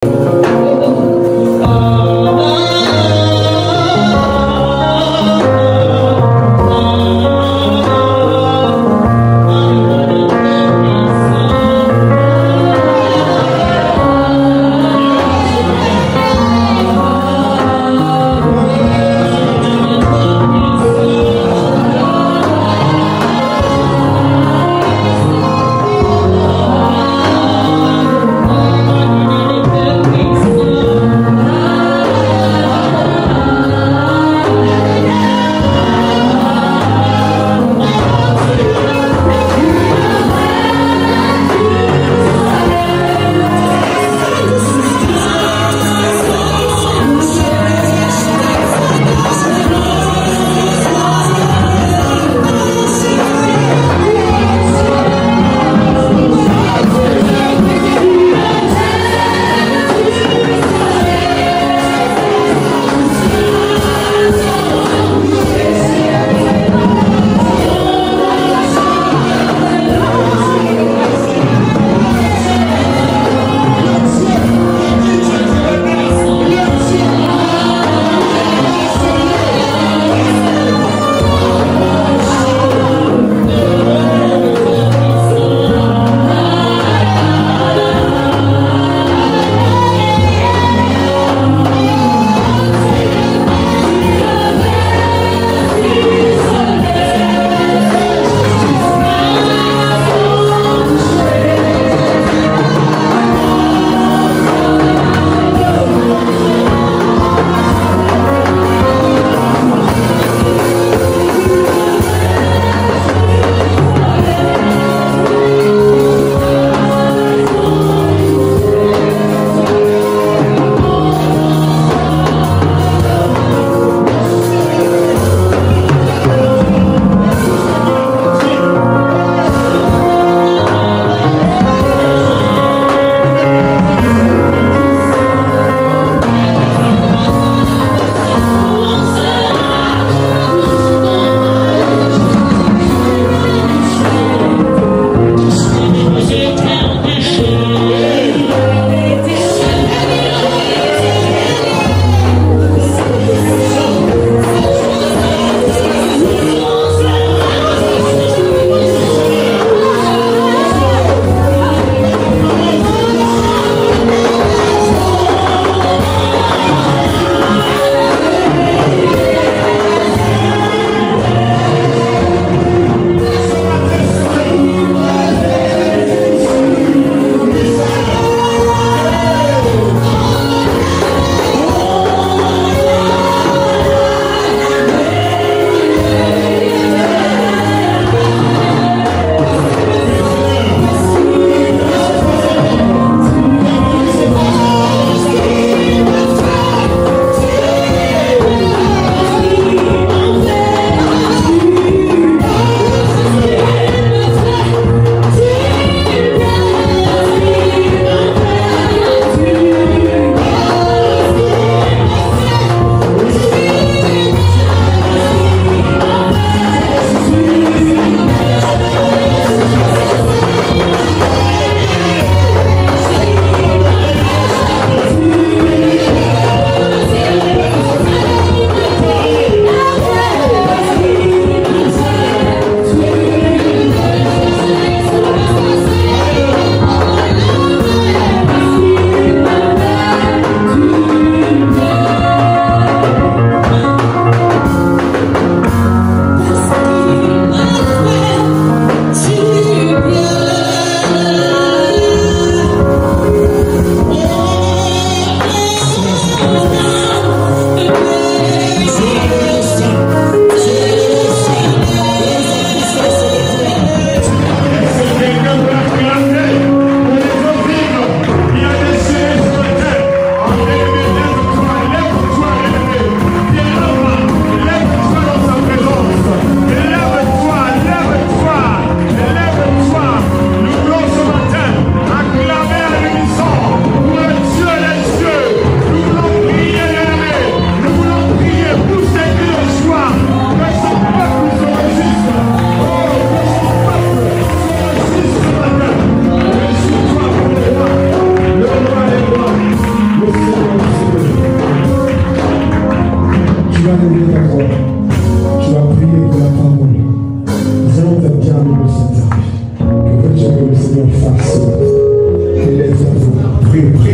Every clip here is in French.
Thank you.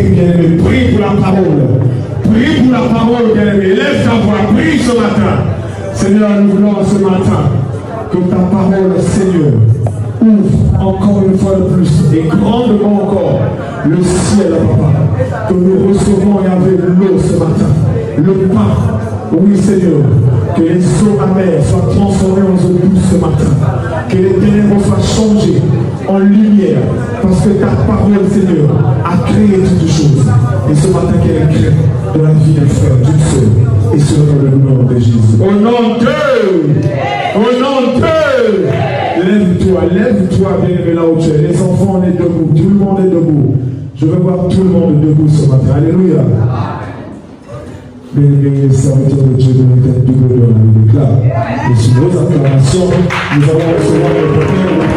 Prie, bien-aimé, prie pour la parole. Prie pour la parole, bien-aimé. Lève ta voix, prie ce matin. Seigneur, nous voulons ce matin que ta parole, Seigneur, ouvre encore une fois de plus et grandement encore le ciel, papa, que nous recevons avec l'eau ce matin. Le pain, oui Seigneur, que les eaux amères soient transformées en eau douce ce matin. Que les ténèbres soient changées en lumière. Parce que ta parole, Seigneur, a créé toutes choses. Et ce matin, qu'elle crée de la vie d'un frère, d'une sœur. Et ce dans le nom de Jésus. Au nom de Au nom de Lève-toi, bien-aimé là où tu es. Les enfants, on est debout. Tout le monde est debout. Je veux voir tout le monde debout ce matin. Alléluia. Bien-aimés, serviteurs de Dieu, de l'éternel double dans le déclare. Et sur vos acclamations, nous allons recevoir le prophète de la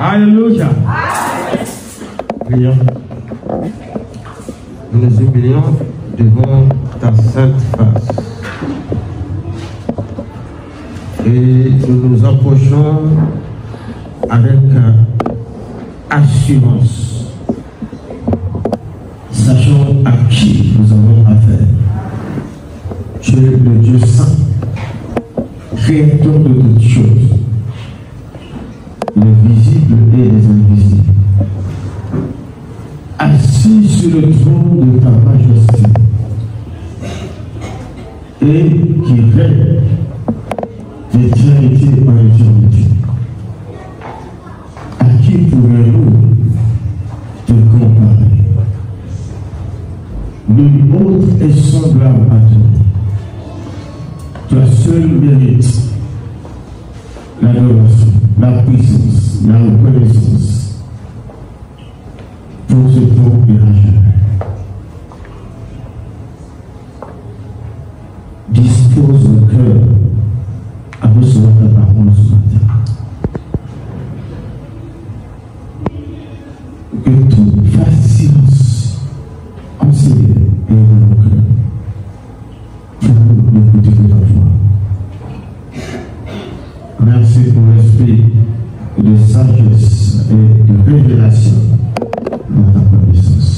Alléluia. Prions. Nous nous humilions devant ta sainte face. Et nous nous approchons avec assurance, sachant à qui nous avons affaire. Tu es le Dieu saint, créateur de toutes choses, les visibles et les invisibles, assis sur le trône de ta majesté et qui règne d'éternité en éternité. À qui pourrions-nous te comparer? Nul autre est semblable à toi. Toi seul mérites l'adoration, la puissance, la reconnaissance pour ce temps et à jamais. Dispose le cœur à recevoir ta parole ce matin. Que tout fasse silence en Seigneur et dans nos cœurs pour nous écouter de ta voix. Merci pour l'esprit de sagesse et de révélation dans ta connaissance.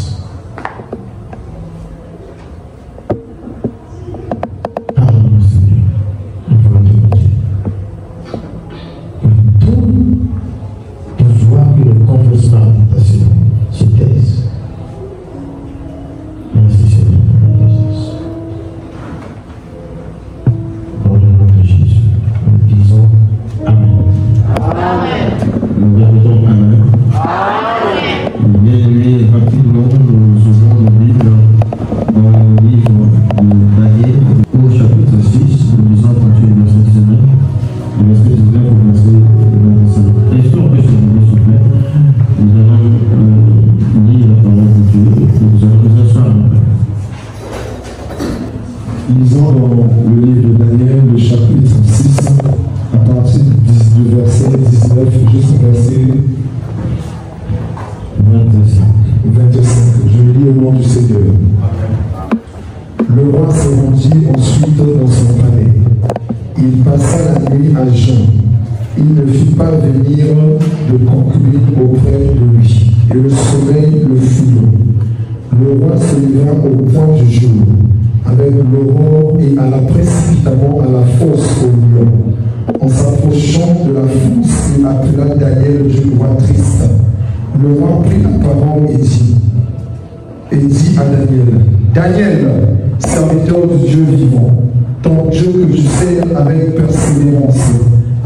Pardonne-nous, Seigneur, nous voulons t'écouter. Que tout voix et le confessement se taise. Merci, Seigneur, pour la présence. Dans le nom de Jésus, nous disons Amen. Nous répétons Amen. Bien-aimés, rapidement, nous ouvrons le livre dans le livre de Daniel, au chapitre 6, nous lisons à partir du verset 19. Le verset 19 au verset 25. Est-ce qu'on peut se lever, s'il vous plaît? Nous allons lire la parole de Dieu et nous allons nous asseoir. Lisons dans le livre de Daniel, le chapitre 6, à partir du verset 19 jusqu'au verset 25. Je lis au nom du Seigneur. Le roi s'est rendu ensuite dans son palais. Il passa la nuit à jeun. Il ne fit pas venir de concubine auprès de lui, et le sommeil le fouilla. Le roi se leva au point du jour, avec l'aurore, et alla précipitamment à la fosse au lion. En s'approchant de la fosse, il appela Daniel d'une voix triste. Le roi prit la parole et dit à Daniel, Daniel, serviteur du Dieu vivant, ton Dieu que je sers avec persévérance,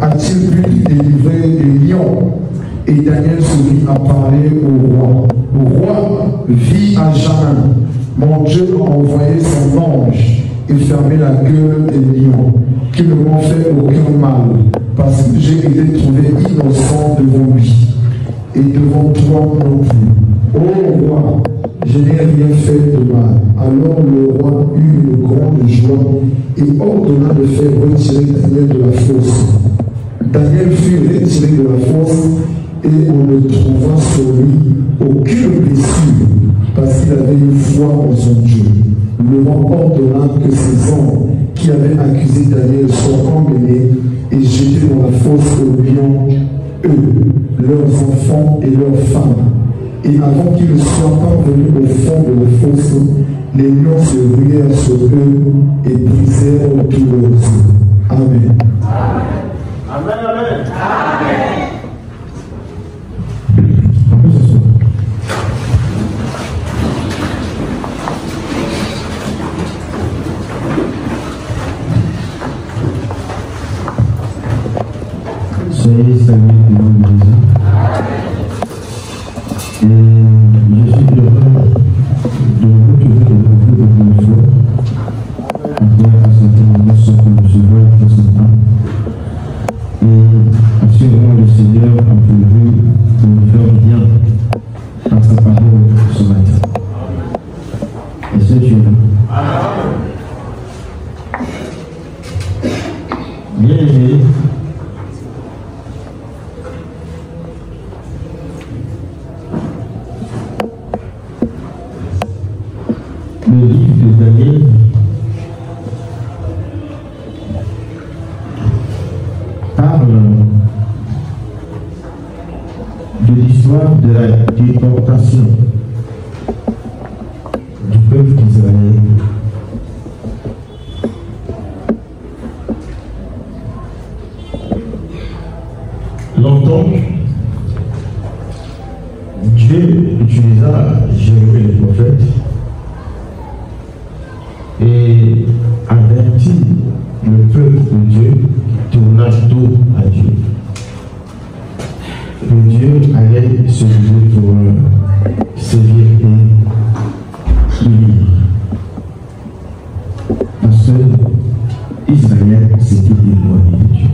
a-t-il pu te délivrer des lions? Et Daniel se mit à parler au roi. Le roi vit à jamais. Mon Dieu a envoyé son ange et fermé la gueule des lions, qui ne m'ont fait aucun mal, parce que j'ai été trouvé innocent devant lui, et devant toi non plus. Ô roi, je n'ai rien fait de mal. Alors le roi eut une grande joie et ordonna de faire retirer Daniel de la fosse. Daniel fut retiré de la fosse et on le trouva sur lui aucune blessure, parce qu'il avait une foi en son Dieu. Le roi ordonna que ces hommes qui avaient accusé Daniel soient emmenés et jetés dans la fosse aux lions, eux, leurs enfants et leurs femmes. Et avant qu'ils soient parvenus au fond de la fosse, les lions se ruèrent sur eux et brisèrent tous leurs os. Amen. Amen, amen. Amen. Soyez salués au nom de Jésus. Et je suis heureux de vous retrouver de bonne foi. Après un certain moment sans que je vois présentement. Et assurément le Seigneur a prévu de nous faire bien par sa parole ce matin. Est-ce que tu es là? Bien aimé. Le livre de Daniel parle de l'histoire de la déportation du peuple d'Israël longtemps. Dieu utilisa Jérémie le prophète et avertit le peuple de Dieu tournant dos à Dieu. Que Dieu allait se lever pour servir et unir. Parce que Israël s'était éloigné de Dieu.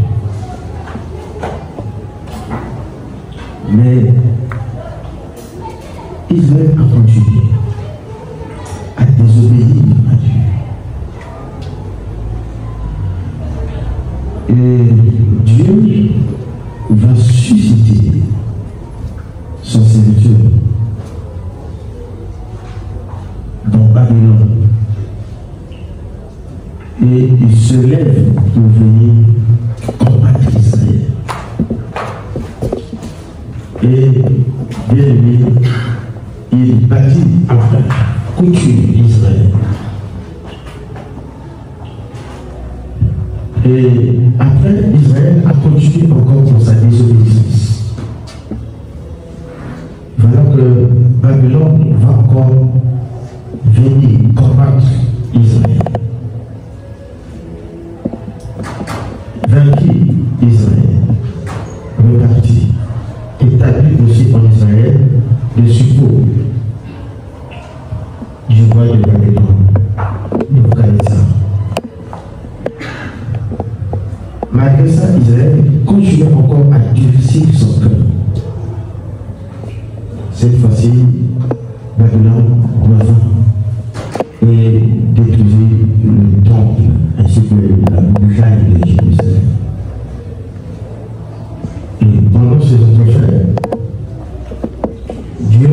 Mais Israël a continué à désobéir à Dieu. Et Dieu va susciter son serviteur dans Babylone. Et il se lève pour venir combattre Israël. Et bien aimé, il bâtit après contre Israël. Et après, Israël a continué encore dans sa désobéissance. Voilà que Babylone va encore venir combattre Israël. Vaincu Israël, reparti, établi aussi en Israël le support du roi de Babylone, Nebuchadnezzar. Malgré ça, Israël continue encore à durcir son cœur. Cette fois-ci, Babylone revint et détruisit le temple ainsi que la muraille de Jérusalem. Et pendant ces entrefaits, Dieu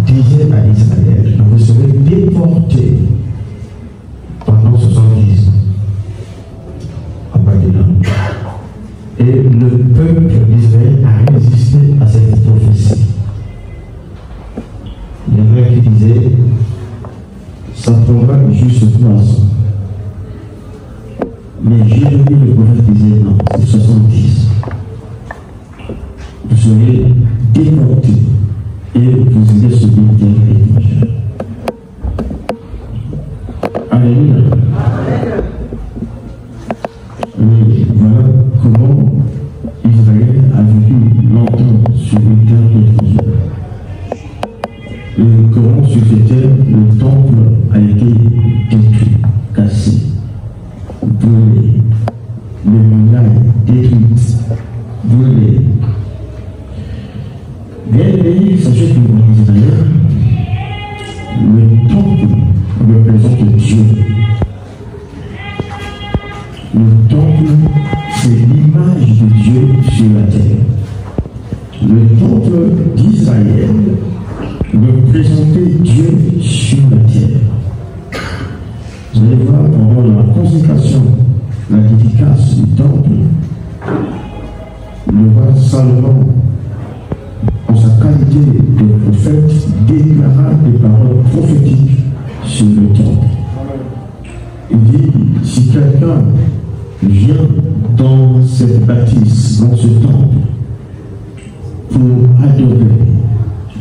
disait à Israël, vous serez déportés pendant 70 ans à Babylone. Et le peuple d'Israël a résisté à cette prophétie. Il y en a qui disaient, ça prendra juste 3 ans. Mais Jérémie le prophète disait, non, c'est 70. Vous serez déportés et vous irez sur une terre étrangère. Alléluia. Et voilà comment Israël a vécu longtemps sur une terre étrangère. Et comment sur cette terre le temple a été détruit, cassé, brûlé, les murailles détruites, brûlées. Bien aimé, sachez que en Israël, le temple représente Dieu. Le temple, c'est l'image de Dieu sur la terre. Le temple d'Israël, consécration, la dédicace du temple, le roi Salomon, en sa qualité de prophète, déclara des paroles prophétiques sur le temple. Il dit, si quelqu'un vient dans cette bâtisse, dans ce temple, pour adorer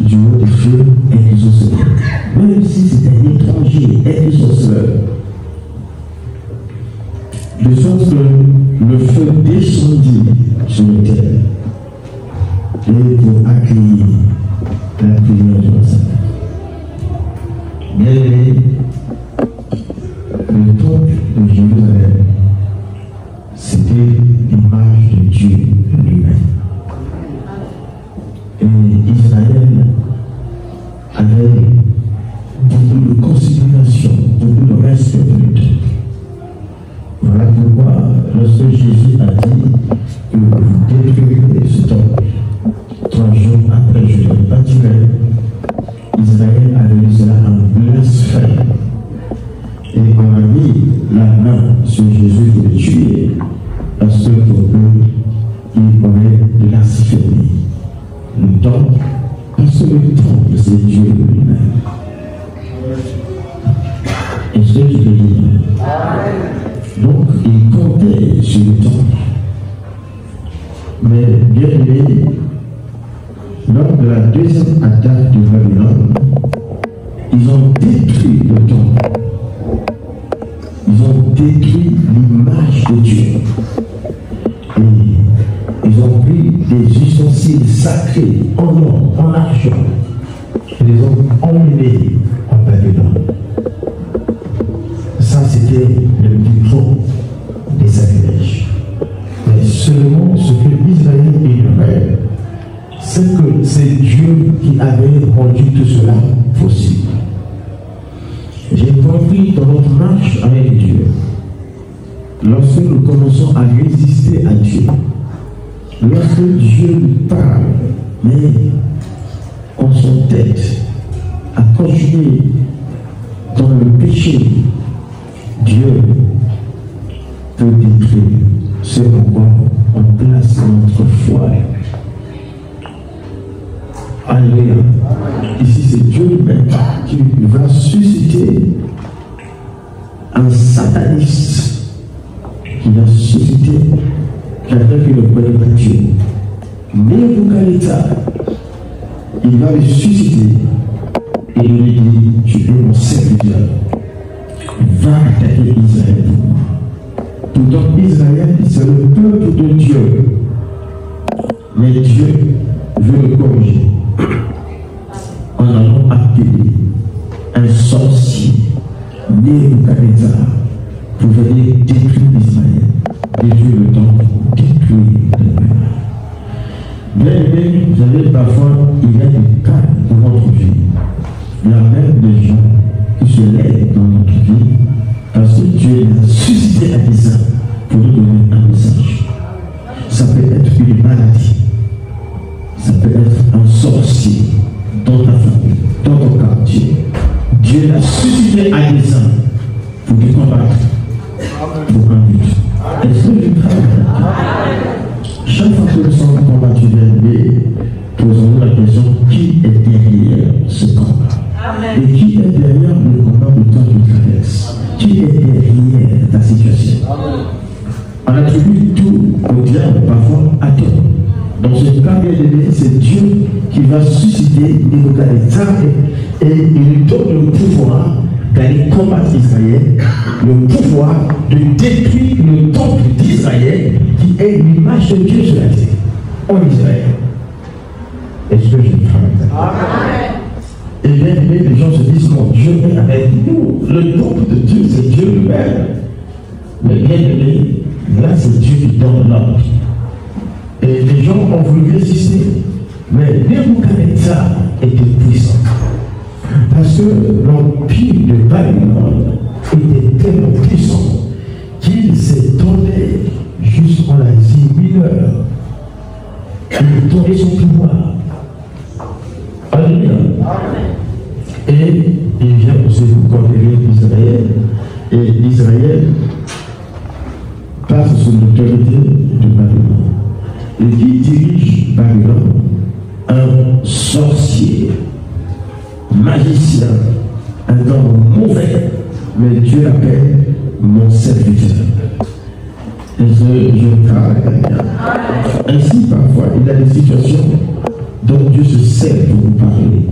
du haut des feux et des ossements, même si c'est un étranger et des ossements, de sorte que le feu descendit sur la terre et pour accueillir la prière du roi. Bien aimé, le temple de Jérusalem, c'était l'image de Dieu lui-même. Et Israël avait beaucoup de considération, beaucoup de respect pour le temple. Voilà pourquoi, lorsque Jésus a dit que vous détruirez ce temple, 3 jours après je le bâtirai, Israël avait dit cela en blasphème. Et on a mis la main sur Jésus pour le tuer, parce que pour eux, il aurait blasphémé le temple, parce que le temple, c'est Dieu lui-même. Est-ce que tu peux dire? Donc, il comptait sur le temple. Mais bien aimé, lors de la deuxième attaque de Babylone, ils ont détruit le temple. Ils ont détruit l'image de Dieu. Et ils ont pris des ustensiles sacrés en or, en argent, et les ont emmenés en Babylone. Ça, c'était le plus gros des sacrilèges. Mais seulement ce que Israël ignorait, c'est que c'est Dieu qui avait rendu tout cela possible. J'ai compris dans notre marche avec Dieu, lorsque nous commençons à résister à Dieu, lorsque Dieu nous parle, mais on s'entête à continuer dans le péché, Dieu peut détruire ce pourquoi on place notre foi. Alléluia. Ici, c'est Dieu lui-même qui va susciter un sataniste, qui va susciter quelqu'un qui ne connaît pas Dieu. Nebuchadnezzar, il va le susciter et il lui dit, tu es mon serviteur, va attaquer Israël. Pourtant, Israël, c'est le peuple de Dieu. Mais Dieu veut le corriger. En allant appeler un sorcier, Nebuchadnezzar, pour venir détruire Israël, détruire le temple, détruire le peuple. Bien aimé, vous savez, parfois, il y a des cas dans votre vie. Il y a même des gens qui se lèvent dans notre vie parce que Dieu les a suscités à des hommes pour nous donner un message. Ça peut être une maladie. Ça peut être un sorcier dans ta famille, dans ton quartier. Dieu l'a suscité à des hommes pour te combattre pour un but. Est-ce que tu travailles? Chaque fois que nous sommes combattus bien, posons-nous la question, qui est derrière ce combat? Amen. Et qui est derrière le combat de temps que tu traverses? Qui est derrière ta situation? Amen. On attribue tout au diable, parfois à toi. Dans ce cas, bien aimé, c'est Dieu qui va susciter Nebuchadnezzar et il lui donne le pouvoir d'aller combattre Israël, le pouvoir de détruire le temple d'Israël qui est l'image de Dieu sur la terre, en Israël. Est-ce que je travaille? Et bien aimé, les gens se disent, mon Dieu est avec nous. Le temple de Dieu, c'est Dieu lui-même. Mais bien aimé, là, c'est Dieu qui donne l'ordre. Et les gens ont voulu résister. Mais Nebuchadnezzar était puissant. Parce que l'empire de Babylone était tellement puissant qu'il s'étendait jusqu'en Asie mineure. Il étendait son pouvoir. Alléluia. Et il vient aussi pour conquérir Israël. Et Israël sous l'autorité de Babylone. Et qui dirige Babylone? Un sorcier, magicien, un homme mauvais, mais Dieu l'appelle mon serviteur. Et je parle à quelqu'un. Ainsi, parfois, il y a des situations dont Dieu se sert pour vous parler.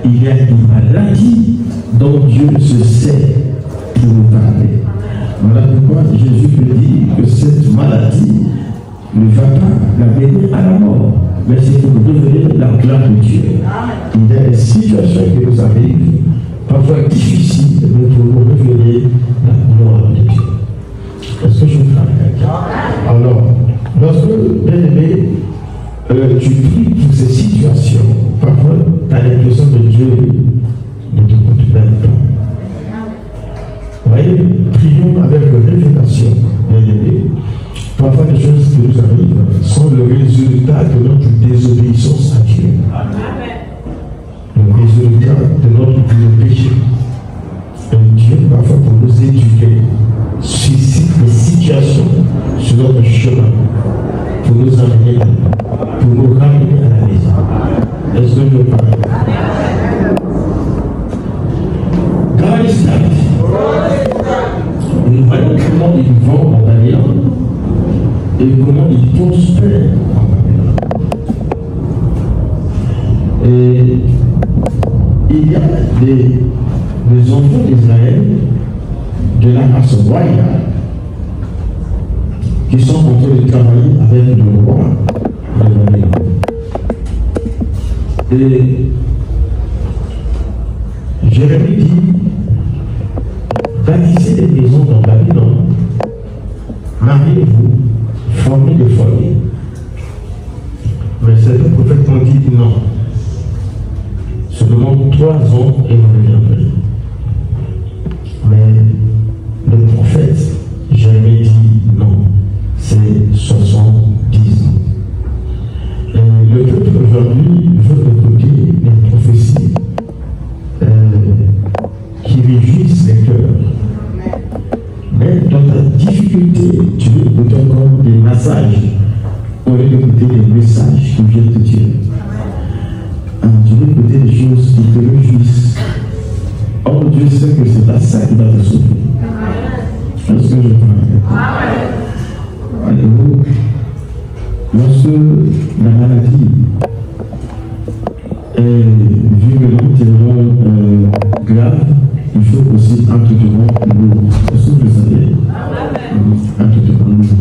Il y a une maladie dont Dieu se sert pour vous parler. Voilà pourquoi Jésus peut dire que cette maladie ne va pas l'amener à la mort, mais c'est pour devenir la gloire de Dieu. Il y a des situations qui nous arrivent, parfois difficiles, mais pour nous révéler la gloire de Dieu. Est-ce que je parle à quelqu'un? Alors, lorsque, bien aimé, tu pries pour ces situations, parfois tu as l'impression que Dieu ne te compte même pas. Vous voyez, prions avec révélation, bien aimé. Parfois, les choses qui nous arrivent sont le résultat de notre désobéissance à Dieu. Le résultat de notre péché. Et Dieu, parfois, pour nous éduquer, suscite des situations sur notre chemin, pour nous amener, pour nous ramener à la maison. Est-ce que je parle? God is that. Nous voyons comment ils vont en Babylone et comment ils prospèrent en Babylone. Et il y a des enfants d'Israël de la race royale qui sont en train de travailler avec le roi de Babylone. Et Jérémie dit, bâtissez des maisons dans Babylone, mariez-vous, formez des foyers. Mais certains prophètes ont dit non. Seulement 3 ans et vous reviendrez. Mais le prophète, Jérémie dit non. C'est 70 ans. Et le peuple aujourd'hui veut écouter les prophéties qui réjouissent les cœurs. Mais dans ta difficulté, tu veux écouter encore des massages au lieu d'écouter des messages qui viennent de Dieu. Tu veux écouter des choses qui te réjouissent. Or, Dieu sait que c'est pas ça qui va te sauver. Est-ce que je parle? Allez-vous. Lorsque la maladie est virulente et grave, il faut aussi un traitement lourd. Est-ce que vous savez? Un traitement lourd.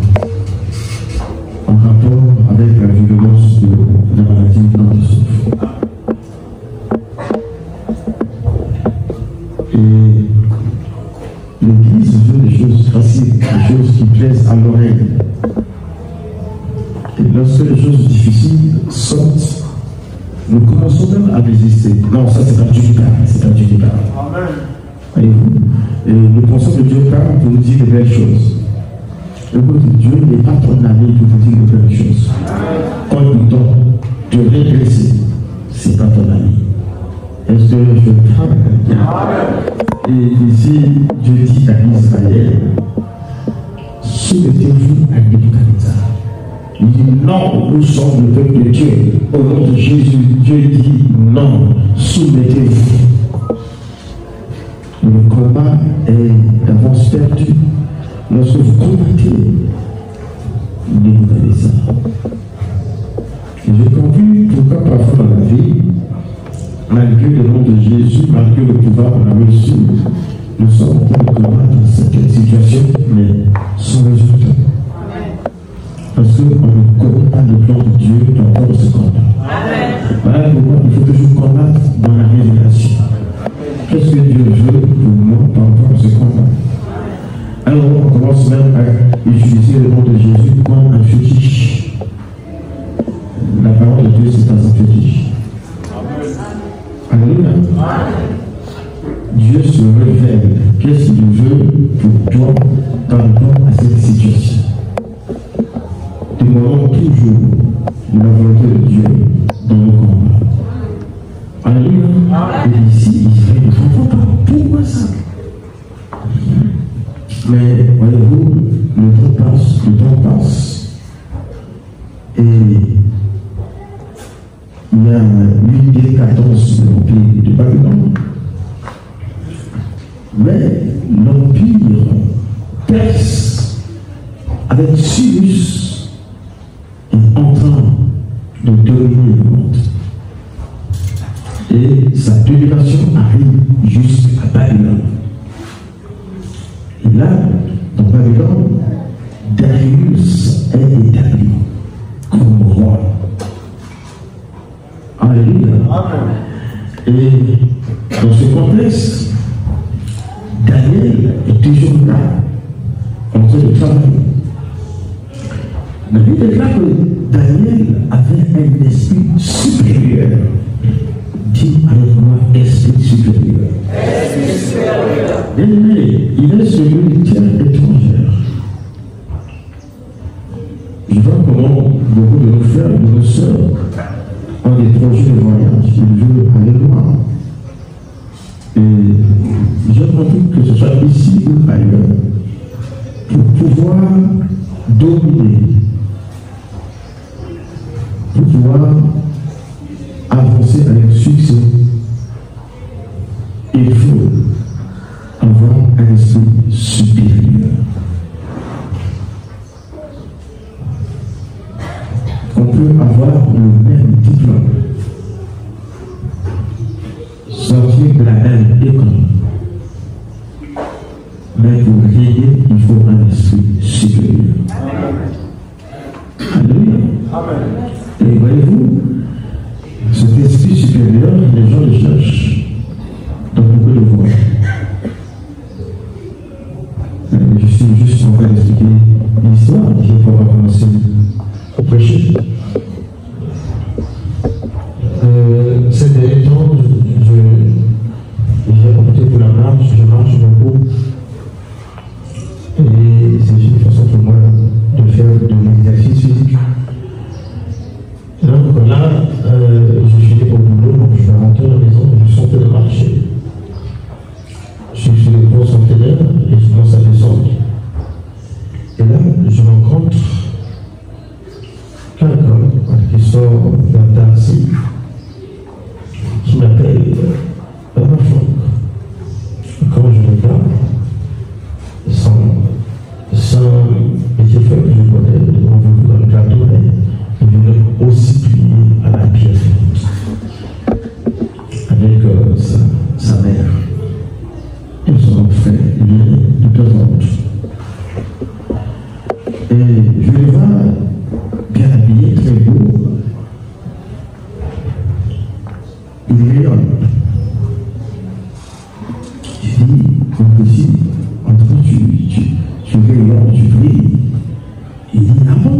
En rapport avec la virulence de la maladie dont on souffre. Et l'Église veut des choses faciles, des choses qui plaisent à l'oreille. Et lorsque les choses difficiles sortent, nous commençons même à résister. Non, ça c'est pas Dieu qui parle, c'est pas Dieu qui parle. Voyez-vous? Et nous pensons que Dieu parle pour nous dire de belles choses. Écoute, Dieu n'est pas ton ami pour vous dire de belles choses. Quand il t'entend te régresser, c'est pas ton ami. Est-ce que je parle à quelqu'un? Et ici, Dieu dit à Israël, soumettez-vous à Nebuchadnezzar. Il dit non, nous sommes le peuple de Dieu. Au nom de Jésus, Dieu dit non, soumettez-vous. Le combat est d'avance perdu. Lorsque vous combattez, Nebuchadnezzar. J'ai compris pourquoi parfois dans la vie, malgré le nom de Jésus, malgré le pouvoir qu'on a reçu, nous sommes en train de combattre certaines situations, mais sans résultat. Parce qu'on ne connaît pas le plan de Dieu dans ce combat. Voilà pourquoi il faut toujours combattre dans la révélation. Qu'est-ce que Dieu veut pour moi par rapport à ce combat? Alors on commence même à utiliser le nom de Jésus comme un fétiche. La parole de Dieu, c'est pas un fétiche. Alléluia. Dieu se révèle. Qu'est-ce qu'il veut pour toi par rapport à cette situation? Demandons toujours de la volonté de Dieu dans nos combats. Alléluia. Et ici, Israël ne comprend pas. Pourquoi ça? Mais voyez-vous, le temps temps passe. Et il y a une décadence de l'Empire de Babylone. Mais l'Empire perse, avec Cyrus, est en train de dominer le monde. Et sa domination arrive jusqu'à Babylone. Et là, dans Babylone, Darius est établi comme roi. Alléluia. Et dans ce contexte, Daniel est toujours là, en train de travailler. La Bible déclare que Daniel avait un esprit supérieur. Dis avec moi, esprit supérieur. Esprit supérieur. Bien-aimé, il est sur une terre étrangère. Je vois comment beaucoup de nos frères et de nos sœurs ont des projets de voyage. Ils veulent aller loin. Et j'ai envie que ce soit ici ou ailleurs pour pouvoir dominer, pour pouvoir avancer avec succès. Il faut avoir un esprit supérieur. On peut avoir le même diplôme, sortir de la même école, mais pour régner, il faut un esprit supérieur. Alléluia. Et voyez-vous, cet esprit supérieur, les gens le cherchent dans beaucoup de voies. Je suis juste en train d'expliquer l'histoire, je vais pouvoir commencer à prêcher. Ces derniers temps, j'ai opté pour la marche, je marche beaucoup. Et c'est une façon pour moi de faire de l'exercice physique. Donc là, je suis au boulot, donc je vais rentrer à la maison, je suis en train de marcher. Je suis sur le pont centenaire et je commence à descendre. Et là, je rencontre quelqu'un qui sort d'un taxi qui m'appelle Papa Franck. Quand je regarde, sans les effets que je connais, on veut dans le gâteau, je vais aussi plier à la pierre avec sa mère. Et son frère, il vient de temps en temps. Et je le vois bien habillé, très beau. Il rayonne. Je dis, comme ici, en tout cas, tu rayonnes, tu brilles. Il dit, ah bon,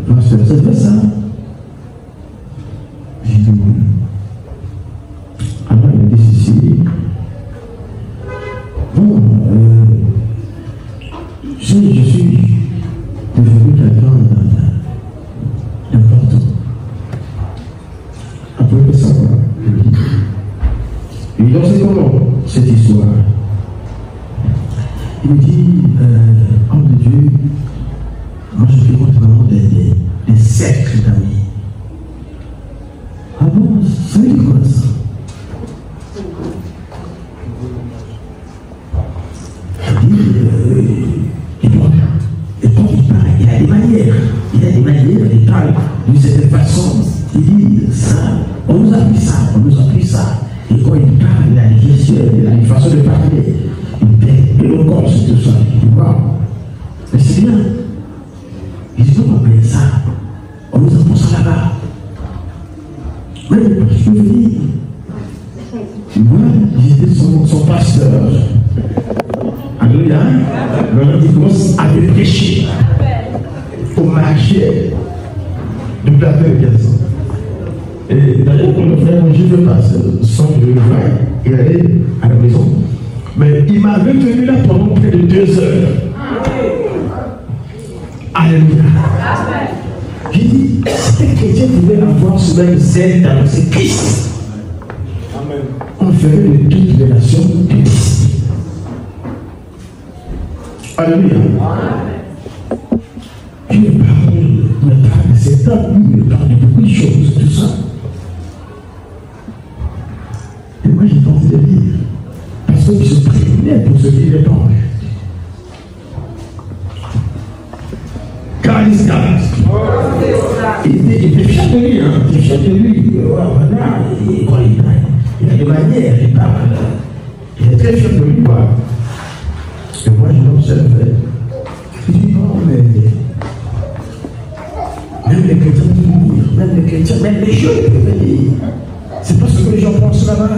pasteur, c'est pas ça. J'ai dit, oui. Alors, il a dit, si, bon, je suis devenu quelqu'un d'important. Après que ça va, je dis. Et donc, c'est comment cette histoire? Il me dit, homme de Dieu, moi je fréquente vraiment des cercles d'amis. Ah bon, ça veut dire quoi ça? Je dis, et puis il a des manières, il parle d'une certaine façon. Il dit, ça, on nous a appris ça, Et quand il parle, il a des questions, il a une façon de parler. Il est éloquence, tout ça. Tu vois? Mais c'est bien. Il dit, comment on appelle ça? On nous apprend ça là-bas. Mais je veux dire, moi, j'étais son pasteur. Alléluia. Maintenant, il commence à me prêcher au marché du plateau de Gaza. Et d'ailleurs, quand le frère, je ne veux pas, sans que je le voie, il allait à la maison. Mais il m'avait tenu là pendant près de 2 heures. Alléluia. J'ai dit, si les chrétiens pouvaient avoir ce même zèle d'annoncer Christ, on ferait de toute les nations Christ. Alléluia. ceux qui sont criminels pour ceux qui les tendent. Car il était fier de lui, hein. Il était fier de lui. Voilà, il a des manières, il parle. Il est très fier de lui, quoi. Et moi, je l'observais. Je dis non, mais même les chrétiens peuvent venir, même les chrétiens, même les jeunes peuvent venir. C'est pas ce que les gens pensent là-bas.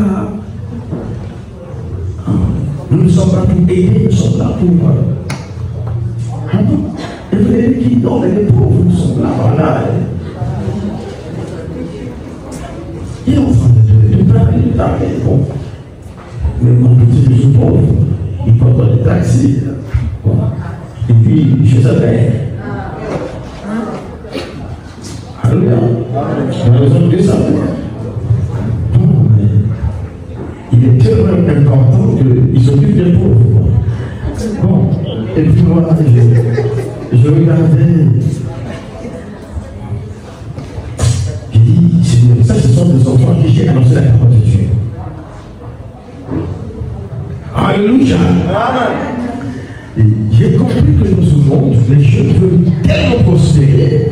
Nous ne sommes là pour aider, nous sommes là pour. Et vous avez dit non, mais les pauvres, nous sommes là, voilà. Il est en train de parler, bon. Mais mon petit je suis pauvre, il porte dans les taxis. Et puis, je savais. Alléluia. Dans les hommes de ça. Il est tellement important qu'il s'occupe des pauvres. Bon, et puis moi, je regardais. J'ai dit, Seigneur, ça, ce sont des enfants qui j'ai annoncé la parole de Dieu. Alléluia. Et j'ai compris que dans ce monde, les jeunes veulent tellement prospérer.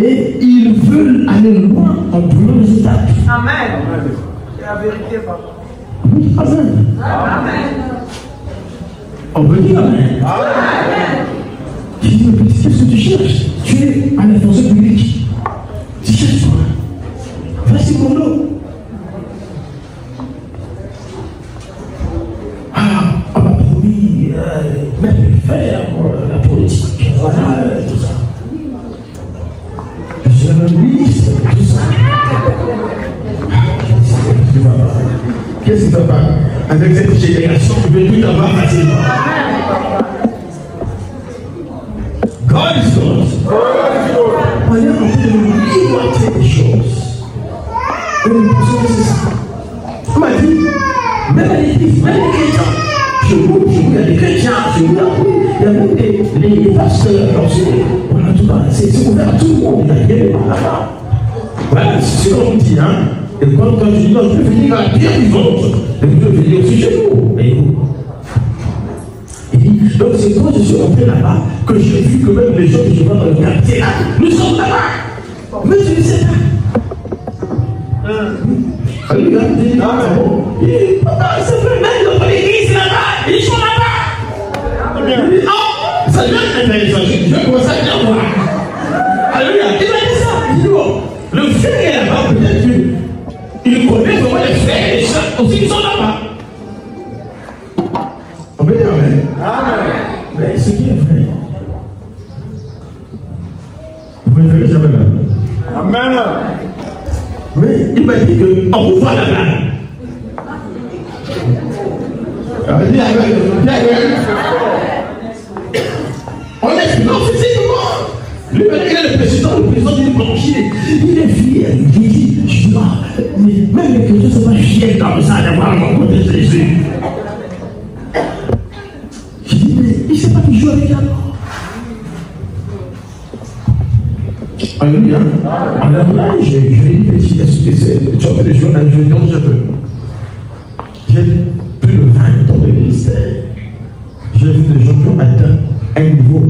Et ils veulent aller loin en prenant les étapes. Amen. C'est la vérité, papa. Oui, amen. Amen. On veut dire amen. Amen. J'ai dit, mais qu'est-ce que tu cherches? Tu es à la fonction publique. Tu cherches quoi? Vas-y pour nous. On m'a promis même de faire la politique. Voilà, tout ça. Je suis un ministre, tout ça. Qu'est-ce qui va pas? Avec cette génération, tu veux tout avoir facilement. God is God. On est en train de nous ligoter des choses. Et nous pensons que c'est ça. On m'a dit, même l'église, même les chrétiens. Je vous, il y a des chrétiens, il y a même les pasteurs. Voilà, tout ça, c'est ouvert à tout le monde. Il y a des là-bas. Voilà, c'est comme on dit, hein. Et quand tu dis, non, je peux venir à la pierre vivante, et je peux venir aussi chez vous. Et donc c'est quand je suis rentré là-bas que j'ai vu que même les gens qui sont dans le quartier là, nous sommes là-bas. Mais je ne sais pas. Alléluia. Et papa, c'est vrai, même dans l'église là-bas, ils sont là-bas. Ça vient d'être je vais commencer à dire moi. Alléluia. Il m'a dit ça. Il dit bon, le frère est là-bas, peut-être qu'il connaît comment les frères et les soeurs aussi qui sont là-bas. On peut dire amen. Amen. Mais ce qui est vrai. Vous préférez jamais là. Amen. Mais il m'a dit qu'on vous voit là-bas. On est non physiquement. Lui, il est le président du banquier. Il est fier. Il dit, je dis, mais même les chrétiens ne sont pas fiers comme ça d'avoir rencontré Jésus. Je dis, mais il ne sait pas qu'il joue avec la mort. Alléluia. Alors là, je lui ai dit, est-ce que c'est tu as fait des jours, je dis, non, je peux. J'ai plus de 20 ans de ministère. J'ai vu des gens qui ont atteint un niveau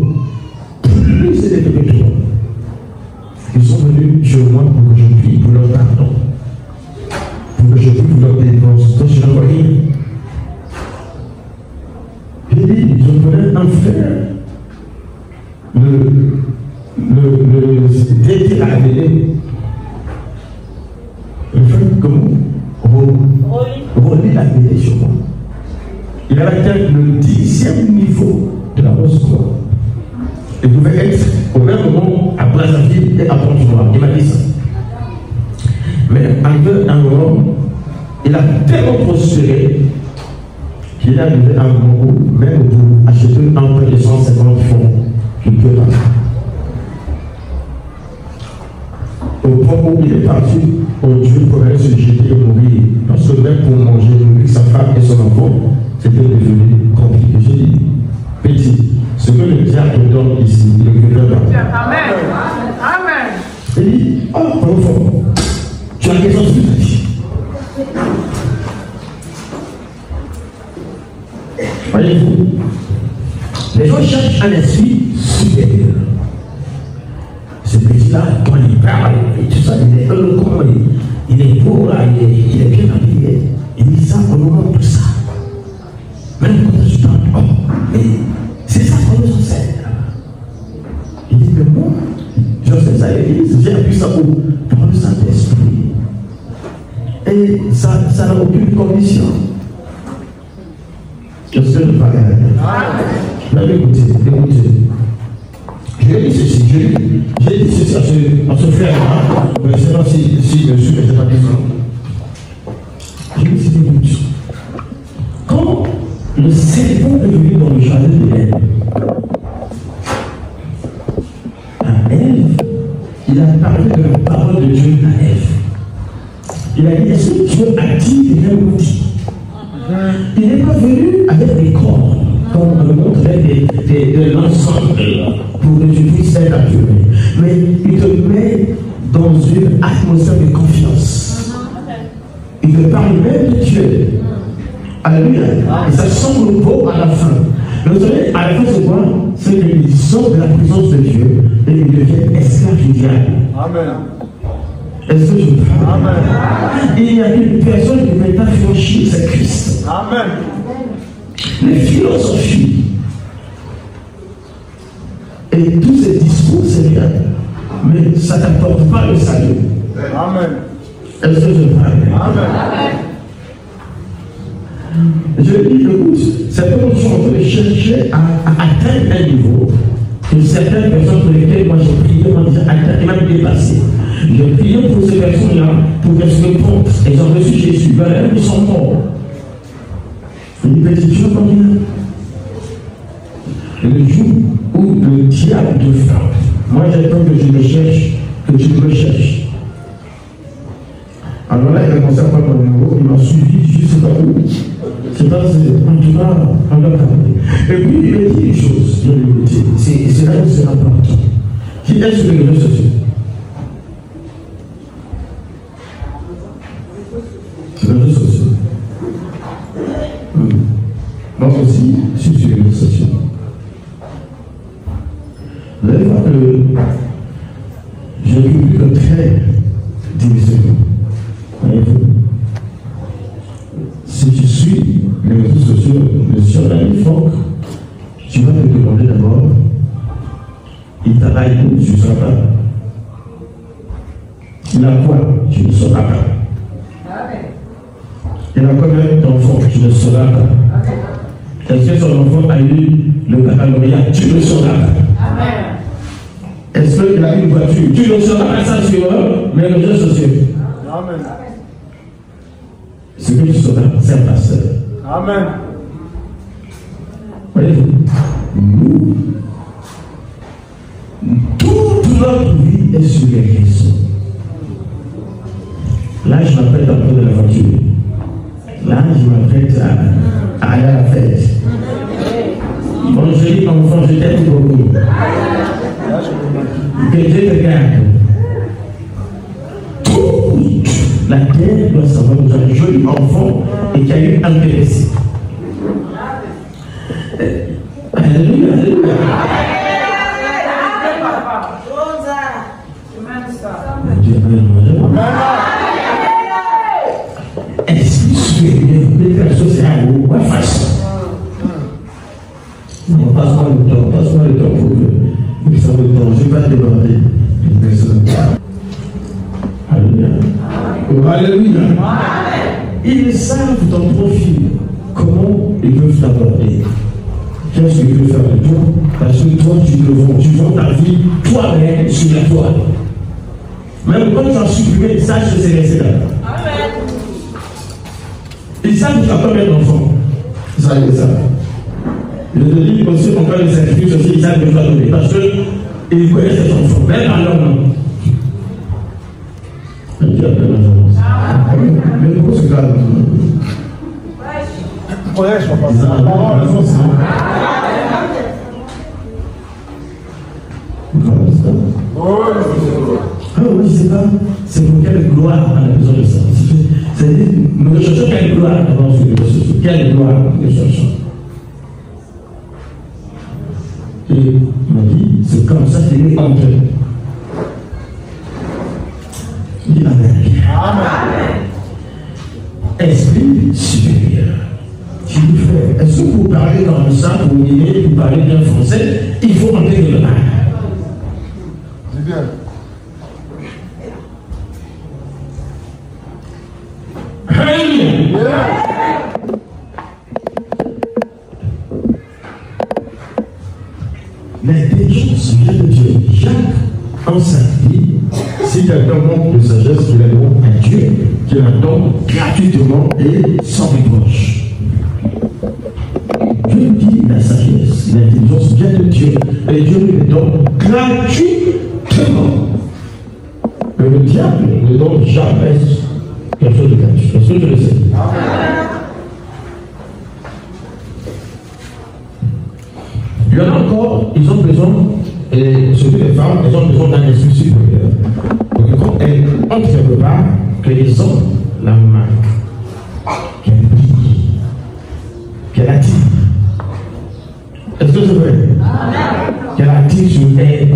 plus élevé que toi. Ils sont venus chez moi pour que je prie pour leur pardon, pour que je prie pour leur délivrance. Donc je n'en vois rien. J'ai dit, je connais un frère, le dédié à la mêlée. Le frère comment Rolly l'a mêlée sur moi. Il a atteint le 10e niveau de la Rose-Croix. Il pouvait être au même moment à Brazzaville et à Pont-Noir. Il m'a dit ça. Mais arrivé à un moment, il a tellement prospéré qu'il est arrivé à un moment où, même pour acheter un peu de 150 francs, il ne peut pas. Au point où il est parti, Dieu pourrait se jeter et mourir. Parce que même pour manger, nourrir sa femme et son enfant, c'était devenu compliqué. J'ai dit, petit, ce que le diable donne ici, il ne peut pas. Amen. Amen. Il dit, oh, enfant, tu as quelque chose de dit. Voyez-vous, les gens cherchent un esprit supérieur. Ce petit-là, quand il parle, et tout ça, il est éloquent, il est beau, là, il est bien habillé. Il dit ça au moment de tout ça. Même quand je parle, oh, mais c'est ça qu'on nous enseigne. Il dit, mais moi, je sais ça, j'ai appris ça par le Saint-Esprit. Et ça n'a aucune condition. Je sais le parler. Mais écoutez. J'ai dit ceci, j'ai dit ceci à ce frère-là, mais je ne sais pas si je suis, mais je n'ai pas dit ça. J'ai dit ceci, écoute. Quand le serpent est venu dans le jardin de Ève, à Ève, il a parlé de la parole de Dieu à Ève. Il a dit, est-ce que Dieu a dit et même dit? Il n'est pas venu avec des corps, comme on le montre avec de l'ensemble, pour que tu puisses être appuyé. Mais il te met dans une atmosphère de confiance. Il te parle même de Dieu. Alléluia. Et ça semble beau à la fin. Mais vous savez, à la fin, c'est quoi? C'est qu'ils sortent de la présence de Dieu et ils deviennent esclaves du diable. Amen. Est-ce que je parle? Amen. Il y a une personne qui ne peut pas franchir, c'est Christ. Amen. Les philosophies et tous ces discours, c'est bien, mais ça n'apporte pas le salut. Amen. Est-ce que je parle? Amen. Je dis, écoute, c'est comme si on peut chercher à atteindre un niveau que certaines personnes pour lesquelles moi j'ai prié m'ont dit atteindre et même dépasser. J'ai prié pour ces personnes-là pour qu'elles se répondent. Elles ont reçu Jésus. Ben, ils sont morts. Il dit, petit Dieu, combien? Le jour où le diable te frappe, moi j'ai peur que je me cherche, que tu me cherches. Alors là, il a commencé à prendre mon numéro, il m'a suivi, je ne sais pas où. C'est pas, en tout cas, on va parler. Et puis, il m'a dit une chose, je lui ai dit, c'est là où c'est important. Qui est sur les réseaux sociaux? Les réseaux sociaux. Moi aussi, je suis sur les réseaux sociaux. Vous allez voir que j'ai publié le très divisionnaire. Voyez-vous? Si tu suis les réseaux sociaux de sur la Folk, tu vas te demander d'abord, il travaille où? Tu ne sauras pas. Il a quoi? Tu ne sauras pas. Il a combien d'enfants? Tu ne sauras pas. Est-ce que son enfant a eu le baccalauréat? Tu ne sauras pas. Est-ce qu'il a eu une voiture? Tu ne sauras pas ça sur les réseaux sociaux. Amen. Ce que tu sauras, c'est un pasteur. Amen. Voyez-vous, nous, toute notre vie est sur les réseaux. Là, je m'apprête à prendre la voiture. Là, je m'apprête à aller à la fête. Bon, je dis enfant, je t'aime beaucoup. Que Dieu te garde. Toute la terre doit savoir que vous avez un joli enfant et qui a eu un PSC. Alléluia, alléluia. Esprit supérieur, les personnes, c'est un mot, ouais, face. On passe-moi le temps pour que ça me temps, je ne vais pas déborder une personne. Alléluia. Oh, alléluia. Ils savent ton profil, comment ils peuvent t'aborder. Qu'est-ce qu'ils peuvent faire de toi? Parce que toi, tu vends ta vie toi-même sur la toile. Même quand tu as supprimé, sache que c'est resté là. Ils savent que tu as combien d'enfants. Ils savent que ça. Je te dis aussi, on peut les sacrifier aussi, ils savent que tu as donné. Parce qu'ils connaissent ces enfants. Même à leur nom. Mais pourquoi ce gars-là? Ouais, je crois pas. Ah oui, c'est pas. C'est pour quelle gloire à la besoin de ça. C'est-à-dire, nous recherchons quelle gloire devant ce Dieu. Quelle gloire nous cherchons. Et il m'a dit, c'est comme ça qu'il est entré. Dis Amen. Esprit supérieur. Je dis frère, est-ce que pour parler comme ça, pour m'aider, pour parler bien français, il faut entrer de la main? C'est bien. L'intelligence vient de Dieu. Jacques, en sa vie, si quelqu'un manque de sagesse, qu'il a le don à Dieu, qui la donne gratuitement et sans reproche. Dieu dit la sagesse, l'intelligence vient de Dieu, et Dieu lui donne gratuitement. Mais le diable ne donne jamais quelque chose de gratuit. Est-ce que je le sais? Il y en a encore, ils ont besoin, et surtout les femmes, elles ont besoin d'un esprit supérieur. Donc quand elles entrent quelque part, que les hommes la marquent, qu'elle brille, qu'elle attire. Est-ce que c'est vrai? Qu'elle attire sur elle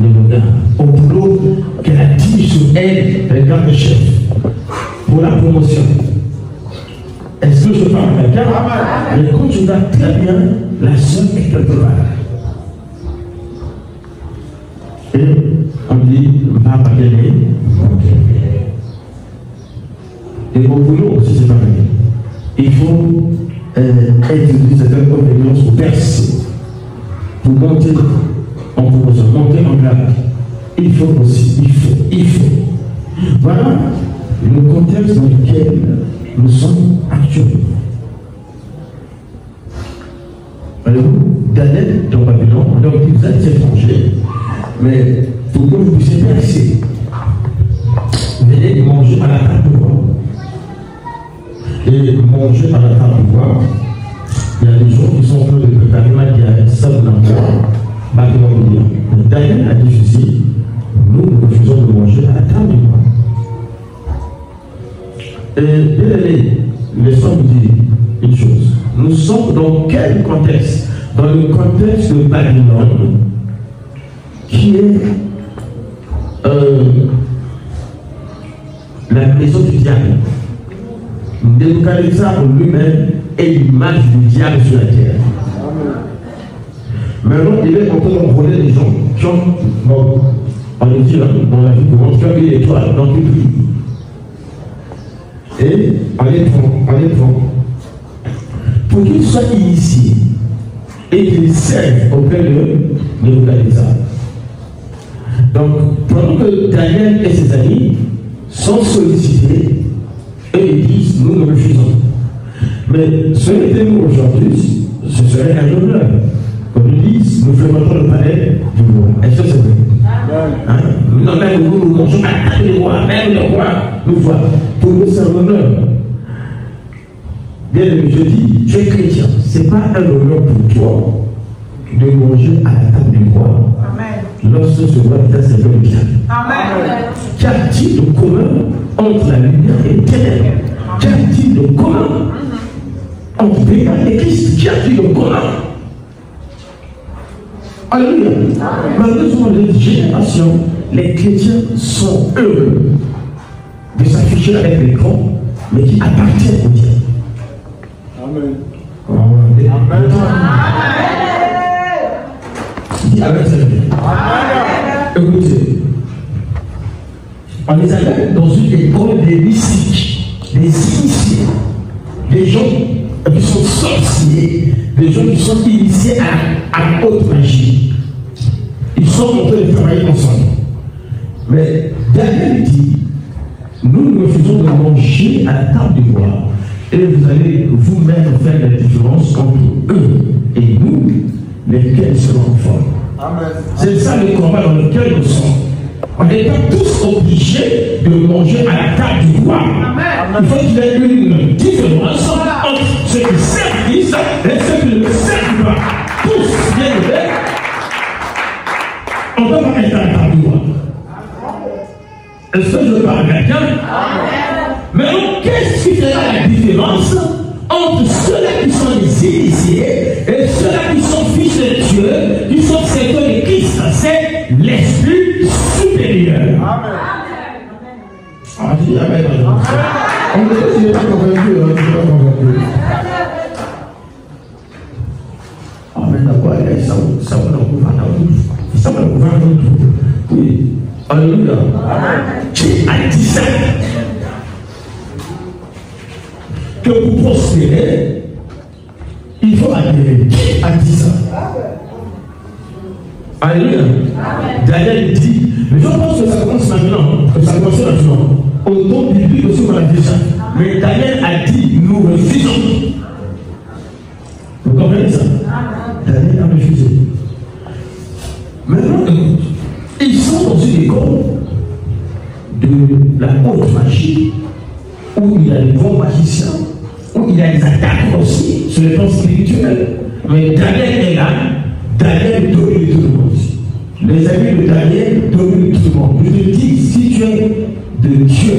le regard. Au boulot, qu'elle attire sur elle le regard de chef pour la promotion. Est-ce que je parle à quelqu'un? Mais quand tu vas très bien, la soeur est quelque part. Et on dit, va parler. Et au boulot aussi, c'est pareil. Il faut utiliser certaines compétences pour percer, pour monter en promotion, monter en grade. Il faut aussi, il faut. Voilà le contexte dans lequel nous sommes actuellement. Alors, Daniel dans Babylone, on leur dit, vous êtes étrangers, mais pour que vous puissiez percer, venez manger à la table de bois. Et manger à la table de bois, il y a des gens qui sont en train de préparer ma diète, ça vous l'envoie, Babylone. Daniel a dit ceci, nous refusons de manger à la table de bois. Et bien allez, laissons vous dire une chose. Nous sommes dans quel contexte? Dans le contexte de Babylone, qui est la maison du diable. Nebuchadnezzar lui-même est l'image du diable sur la terre. Maintenant, il est en train d'envoler les gens qui ont, bon, on le dit dans la vie courante, qui ont eu l'étoile dans tout le pays. Et allez prendre. Pour qu'ils soient initiés et qu'ils servent auprès de Nebuchadnezzar. Donc, pendant que Daniel et ses amis sont sollicités, et ils disent, nous nous refusons. Mais ce n'était nous aujourd'hui, ce serait un honneur. Qu'on nous dise, nous fréquentons le palais du roi. Est-ce que c'est vrai? Hein? Non, même nous mangeons à la table du roi, même le roi nous voit. Pour nous, c'est un honneur. Bien aimé, je dis, tu es chrétien, ce n'est pas un honneur pour toi de manger à la table du roi. Lorsque ce roi est un serveur du diable. Qu'a-t-il de commun entre la lumière et les ténèbres? Qu'a-t-il de commun entre Béthel et Christ? Qu'a-t-il de commun? Alléluia. Malheureusement, dans cette génération, les chrétiens sont heureux de s'afficher avec les grands, mais qui appartiennent au diable. Amen. Amen. Dis Amen, écoutez, on les appelle dans une école des mystiques, des initiés, des gens qui sont sorciers, des gens qui sont initiés à la haute magie. Ils sont en train de travailler ensemble. Mais Daniel dit, nous refusons de manger à la table du roi. Et vous allez vous-même faire la différence entre eux et nous, lesquels seront forts. C'est ça le combat dans lequel nous sommes. On n'est pas tous obligés de manger à la table du roi. Il faut qu'il y ait une différence entre ceux qui servent Christ et ceux qui ne le servent pas. Tous bien élevés. On ne peut pas être à la table du roi. Est-ce que je parle à quelqu'un? Mais donc, qu'est-ce qui fera la différence entre ceux-là qui sont les initiés et ceux-là qui sont fils de Dieu, qui sont Alléluia. Qui a dit ça? Que pour prospérer, il faut adhérer. Qui a dit ça? Alléluia. Daniel dit, mais je pense que ça commence maintenant, que ça commence maintenant. Au nom biblique aussi, on a dit ça. Mais Daniel a dit, nous refusons. Vous comprenez ça? Daniel a refusé. Maintenant, ils sont dans une école de la haute magie, où il y a des grands magiciens, où il y a des attaques aussi sur le plan spirituel. Mais Daniel est là, Daniel domine tout le monde. Les amis de Daniel dominent tout le monde. Je te dis, si tu es de Dieu,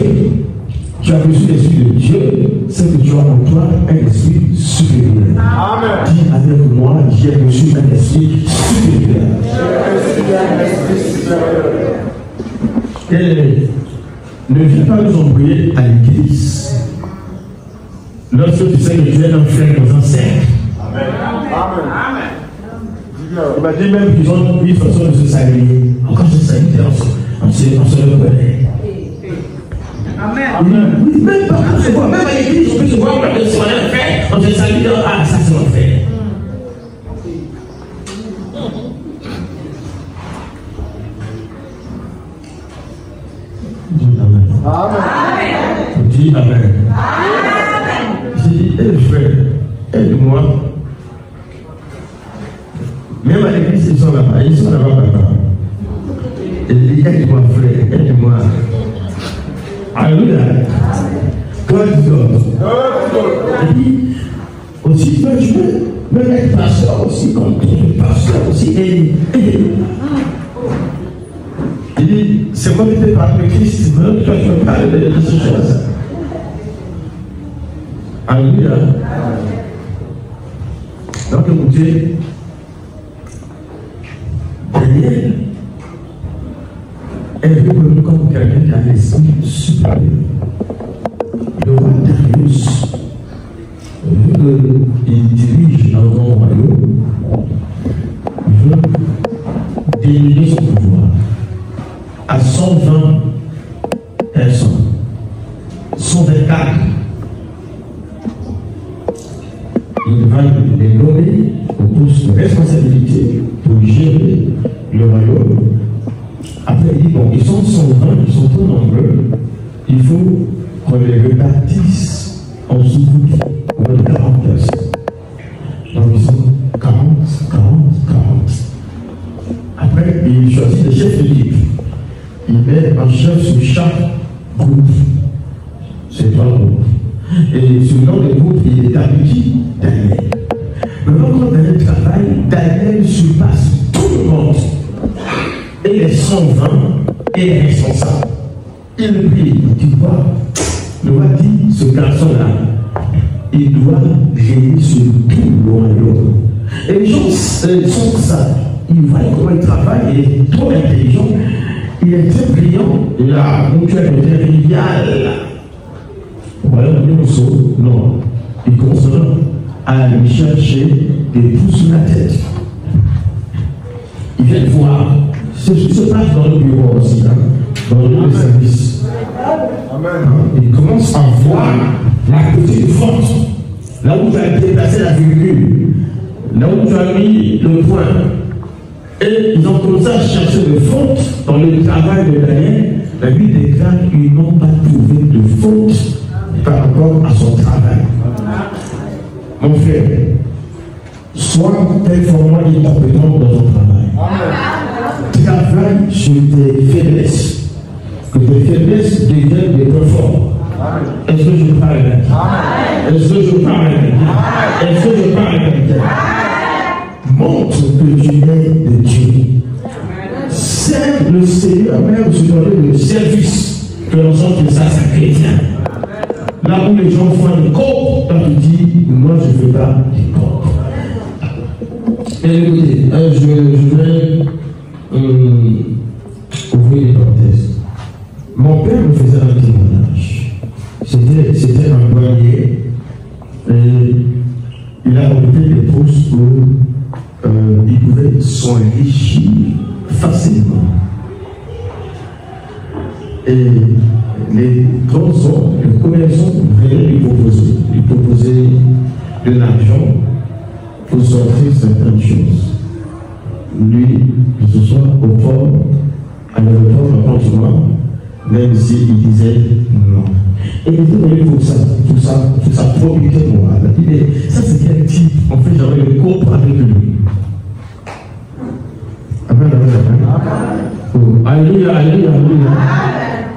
tu as reçu l'esprit de Dieu, c'est que tu as en toi un esprit supérieur. Amen. Dis avec moi, j'ai reçu un esprit supérieur. J'ai reçu un esprit supérieur. Et ne viens pas nous embrouiller à l'église. Lorsque tu sais que tu es un frère dans un cercle. Amen. Amen. Il m'a dit même qu'ils ont une façon de se saluer. Encore se saluer, on se reconnaît. Amen. Oui, même pas on se voit, même à l'église, on peut se voir, on se frère, on se salue, ah, ça c'est mon frère. Amen. Dis Amen. Amen. Dis, frère, aide-moi. Même à l'église, ils sont là-bas, papa. Il dit, aide-moi, frère, aide-moi. Alléluia. God is God. Il dit, aussi, toi, tu peux même être pasteur aussi, comme pasteur aussi, il dit, c'est moi qui te parle de Christ, mais toi, tu me parles de ces choses. Alléluia. Donc, écoutez, Daniel est reconnu comme quelqu'un qui a l'esprit supérieur. Le roi Darius, vu qu'il dirige un grand royaume, il veut délimiter son pouvoir à 120 personnes, 124. Il va les nommer au poste de responsabilité pour gérer le royaume. Après, il dit, bon, ils sont 120, ils sont trop nombreux, il faut qu'on les répartisse en sous-groupes, au moins de 40 personnes. Donc, ils sont 40. Après, il choisit des chefs d'équipe. Il met un chef sur chaque groupe. C'est 3 groupes. Et sur le nom des groupes, il établit Daniel. Maintenant, quand Daniel travaille, Daniel surpasse tout le monde. Et les 120 et les responsables. Il prie, tu vois, le roi dit, ce garçon-là, il doit régner sur tout le royaume. Et les gens sont ça. Ils voient comment il travaille, il est trop intelligent, il est très brillant, il a un cœur terrible. Voilà, non. Il commence à lui chercher des pouces sur la tête. Il vient voir ce qui se passe dans le bureau aussi, hein, dans le service. Amen. Il commence à voir la petite fonte, là où tu as déplacé la virgule, là où tu as mis le point. Et ils ont commencé à chercher de faute dans le travail de Daniel. La Bible déclare qu'ils n'ont pas trouvé de faute par rapport à son travail. Mon frère, sois performant et compétent dans ton travail. Travaille sur tes faiblesses. Que tes faiblesses deviennent des points forts. Est-ce que je parle bien? Est-ce que je parle bien? Est-ce que je parle bien? Montre que tu es de Dieu. Serve le Seigneur même sur le service que l'ensemble de ça, c'est chrétien. Là où les gens font des corps, quand tu dis, moi je ne fais pas des corps. Et écoutez, je vais ouvrir les parenthèses. Mon père me faisait un témoignage. C'était un douanier. Et il a occupé des postes où il pouvait s'enrichir facilement. Et les grands hommes, les commerçants venaient lui proposer de l'argent pour sortir certaines choses. Lui, que ce soit au port, à l'aéroport, à Pont-Thomas, même s'il disait non. Et il était pour sa probité morale. Il dit, ça c'est quel type, en fait j'avais le couple avec lui. Amen, amen, amen. Oh, alléluia, alléluia, alléluia.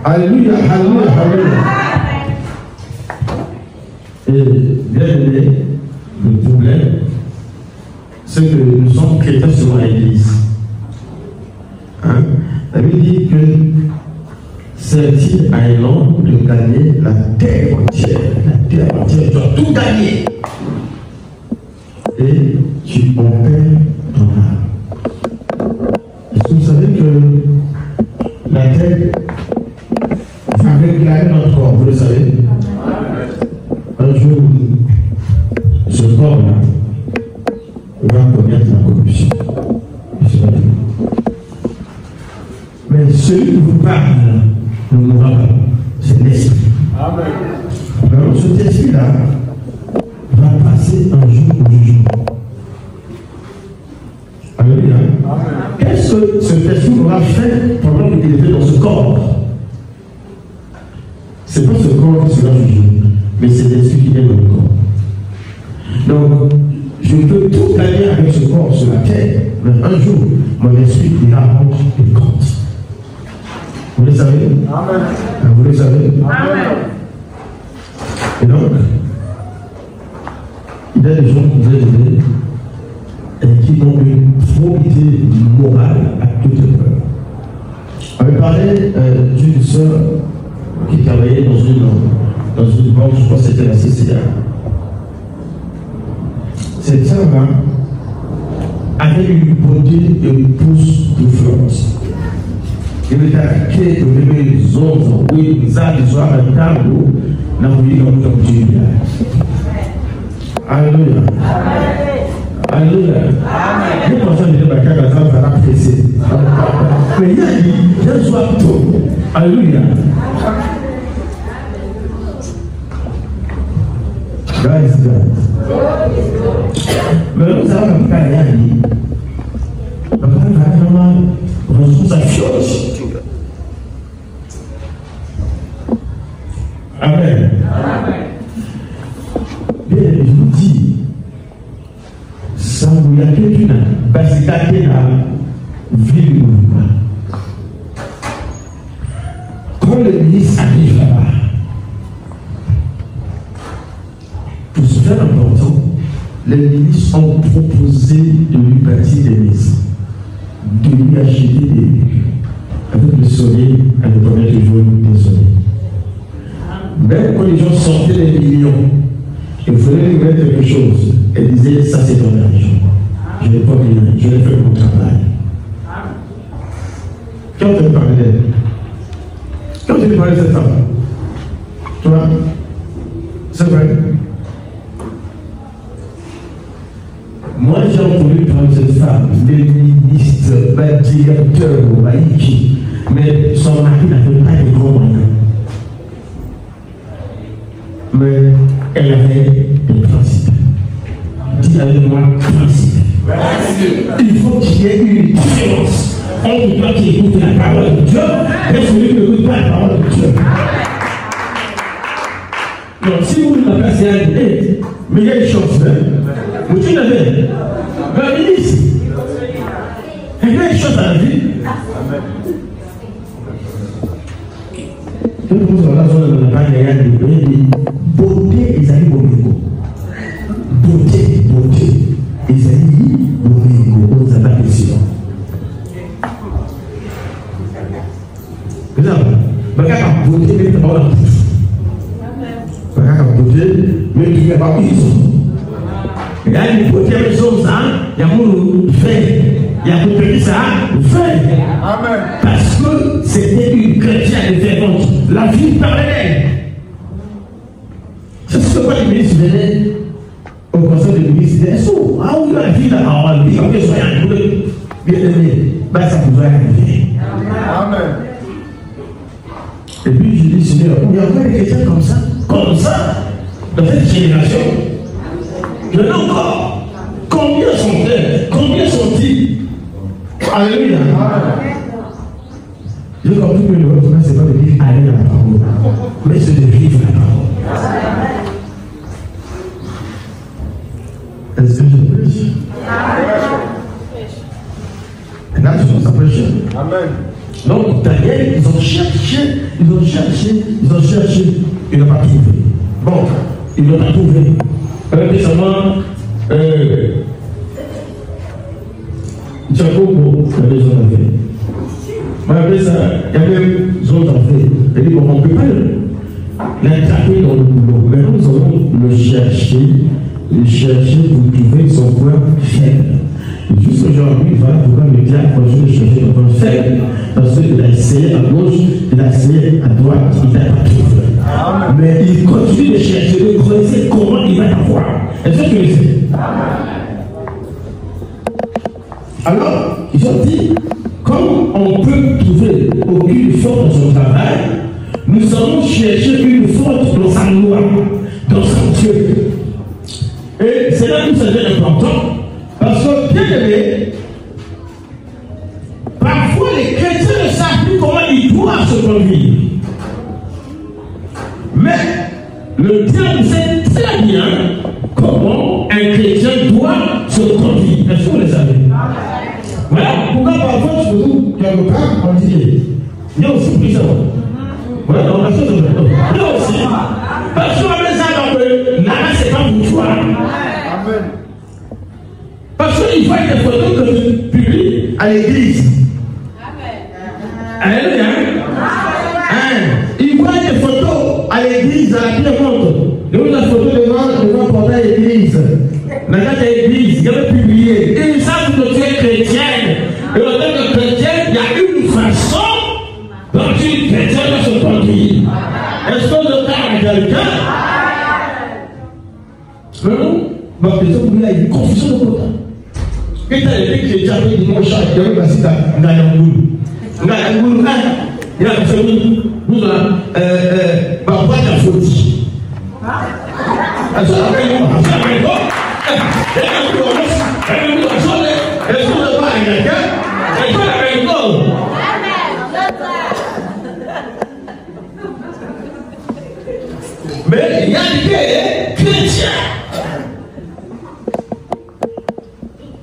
Alléluia, alléluia, alléluia. Et bien aimé, le problème, c'est que nous sommes chrétiens selon l'Église. Hein? La Bible dit que c'est-il à un homme de gagner la terre entière. La terre entière, tu dois tout gagner. Et tu en perds ton âme. Est-ce que vous savez que la terre va réclamer notre corps, vous le savez? Un jour, ce corps-là va connaître la corruption. Mais celui qui vous parle ne mourra pas. C'est l'esprit. Amen. Alors cet esprit-là va passer un jour au jugement. Alléluia. Qu'est-ce que cet esprit aura fait pendant qu'il était dans ce corps? C'est pas ce corps qui sera jugé, mais c'est l'esprit qui est dans le corps. Donc, je peux tout gagner avec ce corps sur la terre, mais un jour, mon esprit ira rendre des comptes. Vous le savez? Amen. Vous le savez? Amen. Et donc, il y a des gens qui vous aident et qui ont une probité morale à toute épreuve. On avait parlé d'une sœur qui travaillait dans une banque, je crois que c'était la CCA. Cette femme-là avait une beauté et une pousse de flotte. Il était arrêté de lever les autres, oui, les arts, les soirs, les tableaux, n'a voulu comme Dieu. Alléluia. Alléluia. Je pense que les bagages, ça va apprécier. Mais il y a dit, je sois tôt. Alléluia. Guys, guys. Mais nous avons un cas dit. Le cas vraiment reçoit sa chose. Amen. Bien, je vous dis, ça vous y a quelqu'un, parce qu'il y a la ville. Quand le ministre arrive là-bas, pour se faire important, les ministres ont proposé de lui bâtir des maisons, de lui acheter des avec le soleil, à ne pas mettre toujours des soleils. Même quand les gens sortaient des millions, il fallait lui mettre quelque chose. Elle disait, ça c'est ton argent. Je n'ai pas rien, je l'ai fait mon travail. Quand tu parles d'elle, quand tu parles de cette femme, tu vois, c'est vrai. Moi j'ai entendu parler de cette femme, les ministres, le directeur, mais son mari n'avait pas de grands moyens. Mais elle avait des principes. Dis avec moi, principe. Il faut qu'il y ait une différence entre toi qui écoute la parole de Dieu et celui qui n'écoute pas la parole de Dieu. Donc, si vous ne l'avez pas fait, mais il y a une chose, mais tu l'avais. Mais ministre, il y a une chose à la vie. Tout le monde sur la zone de la bague, il y a des beauté, ils allaient au Mégo. Beauté, ils allaient au Mégo, aux abattements. Vous savez, regarde la beauté, mais tu n'as pas la bouche. Regarde la beauté, mais tu n'as pas la bouche. Il y a une beauté, mais chose, il y a mon fait. Il y a beaucoup ça, fait. Amen. Parce que c'était une chrétienne fervente. La vie parlait d'elle. C'est ce que le ministre venait au conseil de ministre. Il disait, ah oui, la vie là, on va dire, ok, soyez un peu bien aimé. Ben, ça vous va arriver. Amen. Seigneur. Il y a encore des chrétiens comme ça, dans cette génération. Il y en a encore. Combien sont-elles? Combien sont-ils? Alléluia. J'ai compris que le retour, c'est pas de vivre aller la parole, mais c'est de vivre la parole. Est-ce que je peux dire? Là, ça prêche. Amen. Donc, Daniel, ils ont cherché, ils n'ont pas trouvé. Bon, ils n'ont pas trouvé. Récemment, Jacob, il y avait des autres affaires. Malgré ça, il y avait des autres affaires. Il dit, bon, on ne peut pas l'attraper dans le boulot. Mais nous allons le chercher pour trouver son point faible. Jusqu'aujourd'hui, il va pouvoir me dire approcher de chercher le point faible. Parce qu'il a essayé à gauche, il a essayé à droite, il n'a pas trouvé. Mais il continue de chercher, de creuser comment il va l'avoir. Est-ce que tu le sais? Alors, ils ont dit, comme on peut trouver aucune faute dans son travail, nous allons chercher une faute dans sa loi, dans son Dieu. Et c'est là où ça devient important, parce que, bien aimé, parfois les chrétiens ne savent plus comment ils doivent se conduire. Mais le diable sait très bien comment un chrétien doit se conduire. Est-ce que vous le savez? Voilà pourquoi parfois je vous quelque part on dit il y a aussi plus ça. Voilà, on a fait ça. Il y a aussi. Parce qu'on met ça dans le là, c'est pas pour toi. Amen. Parce qu'il faut des photos que je publie à l'église. Alléluia. Il voit des photos à l'église, à la Pierre-Monte. Il y a une photo devant le portail de l'église. Dans la l'église, il avait publié. Et ils savent que tu es chrétienne. Et en tant que chrétienne, il y a une façon dont une chrétienne doit se conduire. Est-ce qu'on le parle à quelqu'un? Non. Ma question pour lui, il y a une confusion de quota. Et tu as les mecs qui déjà fait dimanche, il y a eu passé à Ngayangoulou. Ngayangoulou, il a fait nous, ma boîte à fauti. Est-ce qu'on appelle nous? Est-ce qu'on appelle nous? Est-ce qu'on appelle à quelqu'un? Est-ce qu'on appelle nous? Mais il y a des chrétiens.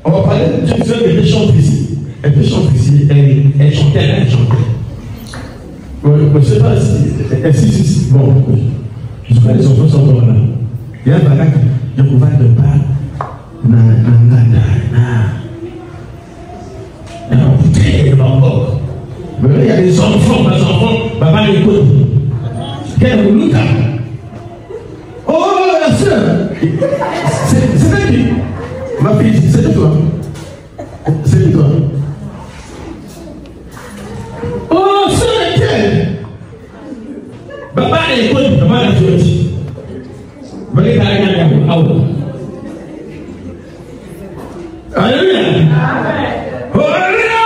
On va parler d'une femme qui était chanteuse ici. Elle était chanteuse ici. Elle chantait. Je ne sais pas si. Bon, je ne sais pas, les enfants sont encore là. Il y a un bagage qui est couvert de pas. Mais il y a des enfants, papa les écoute. Quel boulot? Oh, la soeur! C'est qui? Ma fille, c'est toi. C'est toi. Oh, c'est lequel? Papa les écoute, papa la soeur. Balik à la Alléluia. Oh, alléluia.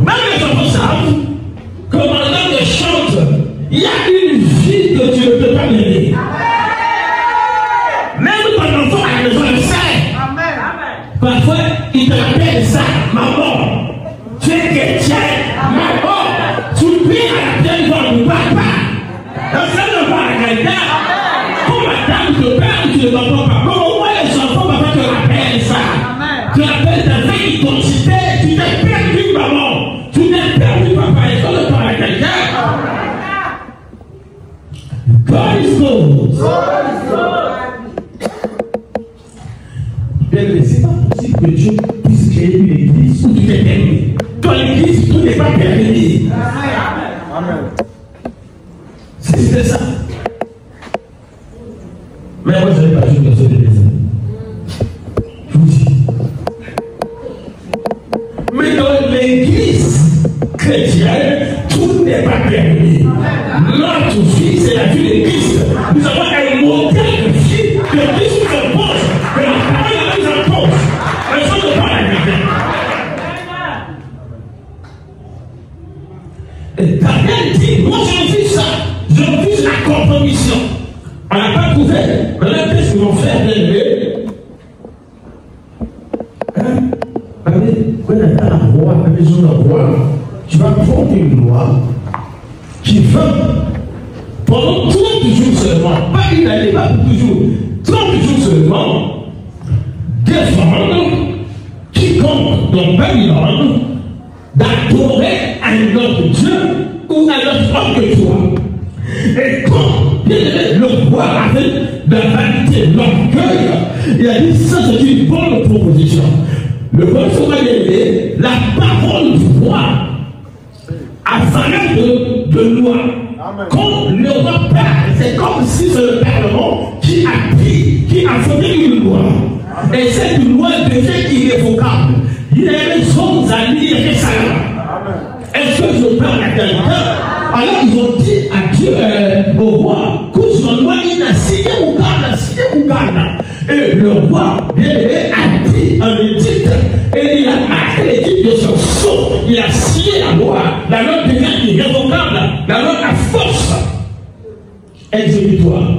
Même les enfants savent que pendant que chante, il y a une vie que tu ne peux pas mener. Même ton enfant à la maison le sait. Parfois, il te rappelle ça, maman. Tu es chrétien, maman. Tu pries à la pierre devant le papa. Dans ça, ne va à quelqu'un. Pour madame, te père, tu ne t'entends pas. Les enfants, papa te rappelle ça. Tu rappelles ta vie d'identité. Tu t'es perdu, maman. Tu t'es perdu, papa. Est-ce qu'on le parle à quelqu'un? God is good. Bien, mais c'est pas possible que Dieu puisse créer une église où tout est permis. Dans l'église, tout n'est pas permis. Amen. C'était ça. Mais moi, je n'ai pas vu dans ce église. Je vous dis. Mais dans l'église chrétienne, tout n'est pas permis. Notre vie, c'est la vie de Christ. Nous avons un modèle de vie que Christ nous impose, que la parole nous impose. Est-ce qu'on ne parle à quelqu'un? Et frère bien-aimé, quand tu as un roi, la maison d'un roi, tu vas prendre une loi qui va, pendant 30 jours seulement, pas une année, pas pour toujours, 30 jours seulement, défendre quiconque dans Babylone d'adorer un autre Dieu ou un autre homme que toi. Et quand le roi avec la vanité, l'orgueil, il a dit ça c'est une bonne proposition. Le bon chemin est la parole du roi a valeur de loi. Amen. Quand le roi parle, c'est comme si c'est le Parlement qui a voté une loi. Amen. Et cette loi devient irrévocable. Il y a des choses à lire et ça. Est-ce que je parle à quelqu'un? Alors ils ont dit à Dieu, au roi, que son loi il a signé Ouganda. Et le roi a dit un édicte, et il a marqué l'édicte de son sceau. Il a signé la loi devient irrévocable, la loi a force exécutoire.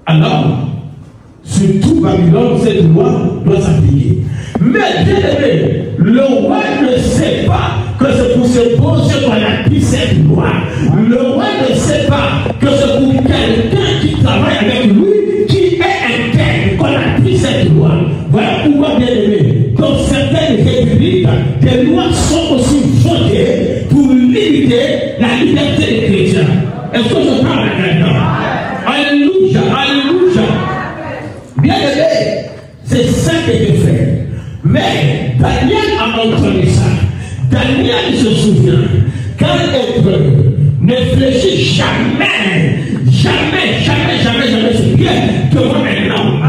Alors, sur tout Babylone, cette loi doit s'appliquer. Mais bien aimé, le roi ne sait pas que c'est pour ce bon Dieu qu'on a pris cette loi. Le roi ne sait pas que c'est pour quelqu'un qui travaille avec lui, qui est interne, qu'on a pris cette loi. Voilà pourquoi, bien aimé, dans certaines républiques, des lois sont aussi votées pour limiter la liberté des chrétiens. Est-ce que je parle à quelqu'un? Alléluia, alléluia. Bien aimé, c'est ça qui est fait. Mais Daniel a entendu ça. Daniel se souvient qu'un hébreu ne fléchit jamais ce pied devant un homme.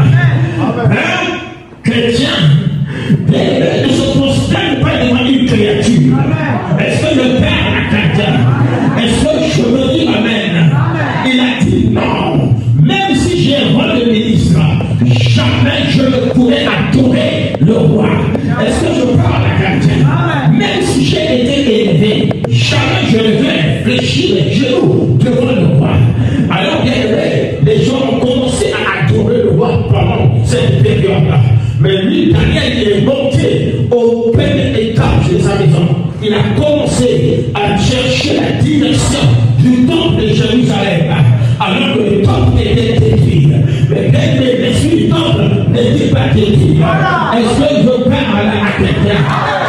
Chrétien ne se prosterne pas devant une créature. Est-ce que le Père a quelqu'un? Est-ce que je me dis Amen? Il a dit non. Même si j'ai un rôle de ministre, jamais je ne pourrais adorer le roi. Est-ce que je parle à quelqu'un? Même si j'ai été élevé, jamais je ne vais fléchir les genoux devant le roi. Alors bien aimé, les gens ont commencé à adorer le roi pendant cette période-là. Mais lui, Daniel, il est monté au premier étage de sa maison. Il a commencé à chercher la direction du temple de Jérusalem. Alors que le temple était détruit. Mais bien aimé, l'esprit du temple n'était pas détruit. Est-ce que je parle à quelqu'un?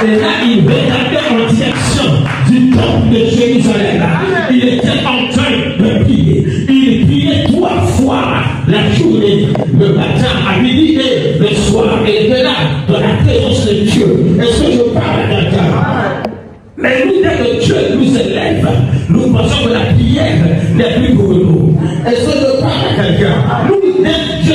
Et là, il regardait en direction du temple de Jérusalem. Il était en train de prier. Il priait 3 fois la journée, le matin, à midi et le soir. Il était là, dans la présence de Dieu. Est-ce que je parle à quelqu'un? Mais nous, dès que Dieu nous élève, nous pensons que la prière n'est plus pour nous. Est-ce que je parle à quelqu'un? Nous, dès que Dieu,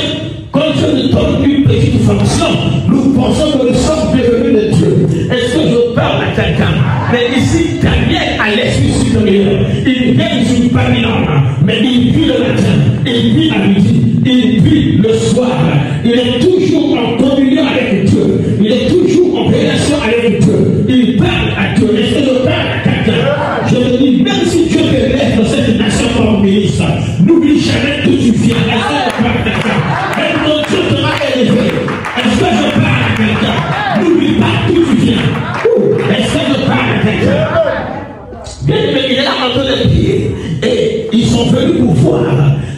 quand Dieu nous donne une petite fonction, nous pensons que nous sommes devenus de Dieu. Est-ce que je parle à quelqu'un? Mais ici, Daniel a l'esprit supérieur. Il vient sur Babylone, mais il prie le matin, il prie à midi, il prie le soir. Il est toujours en communion avec Dieu. Il est toujours en relation avec Dieu. Il parle à Dieu. Est-ce que je parle à quelqu'un? Je me dis, même si Dieu te laisse dans cette nation comme ministre, n'oublie jamais d'où tu viens. Est-ce que je parle à quelqu'un? Même quand Dieu sera élevé, est-ce que je parle à quelqu'un? N'oublie pas d'où tu viens. Est-ce que je parle à quelqu'un? Bien aimé, il est là en train de prier. Et ils sont venus pour voir.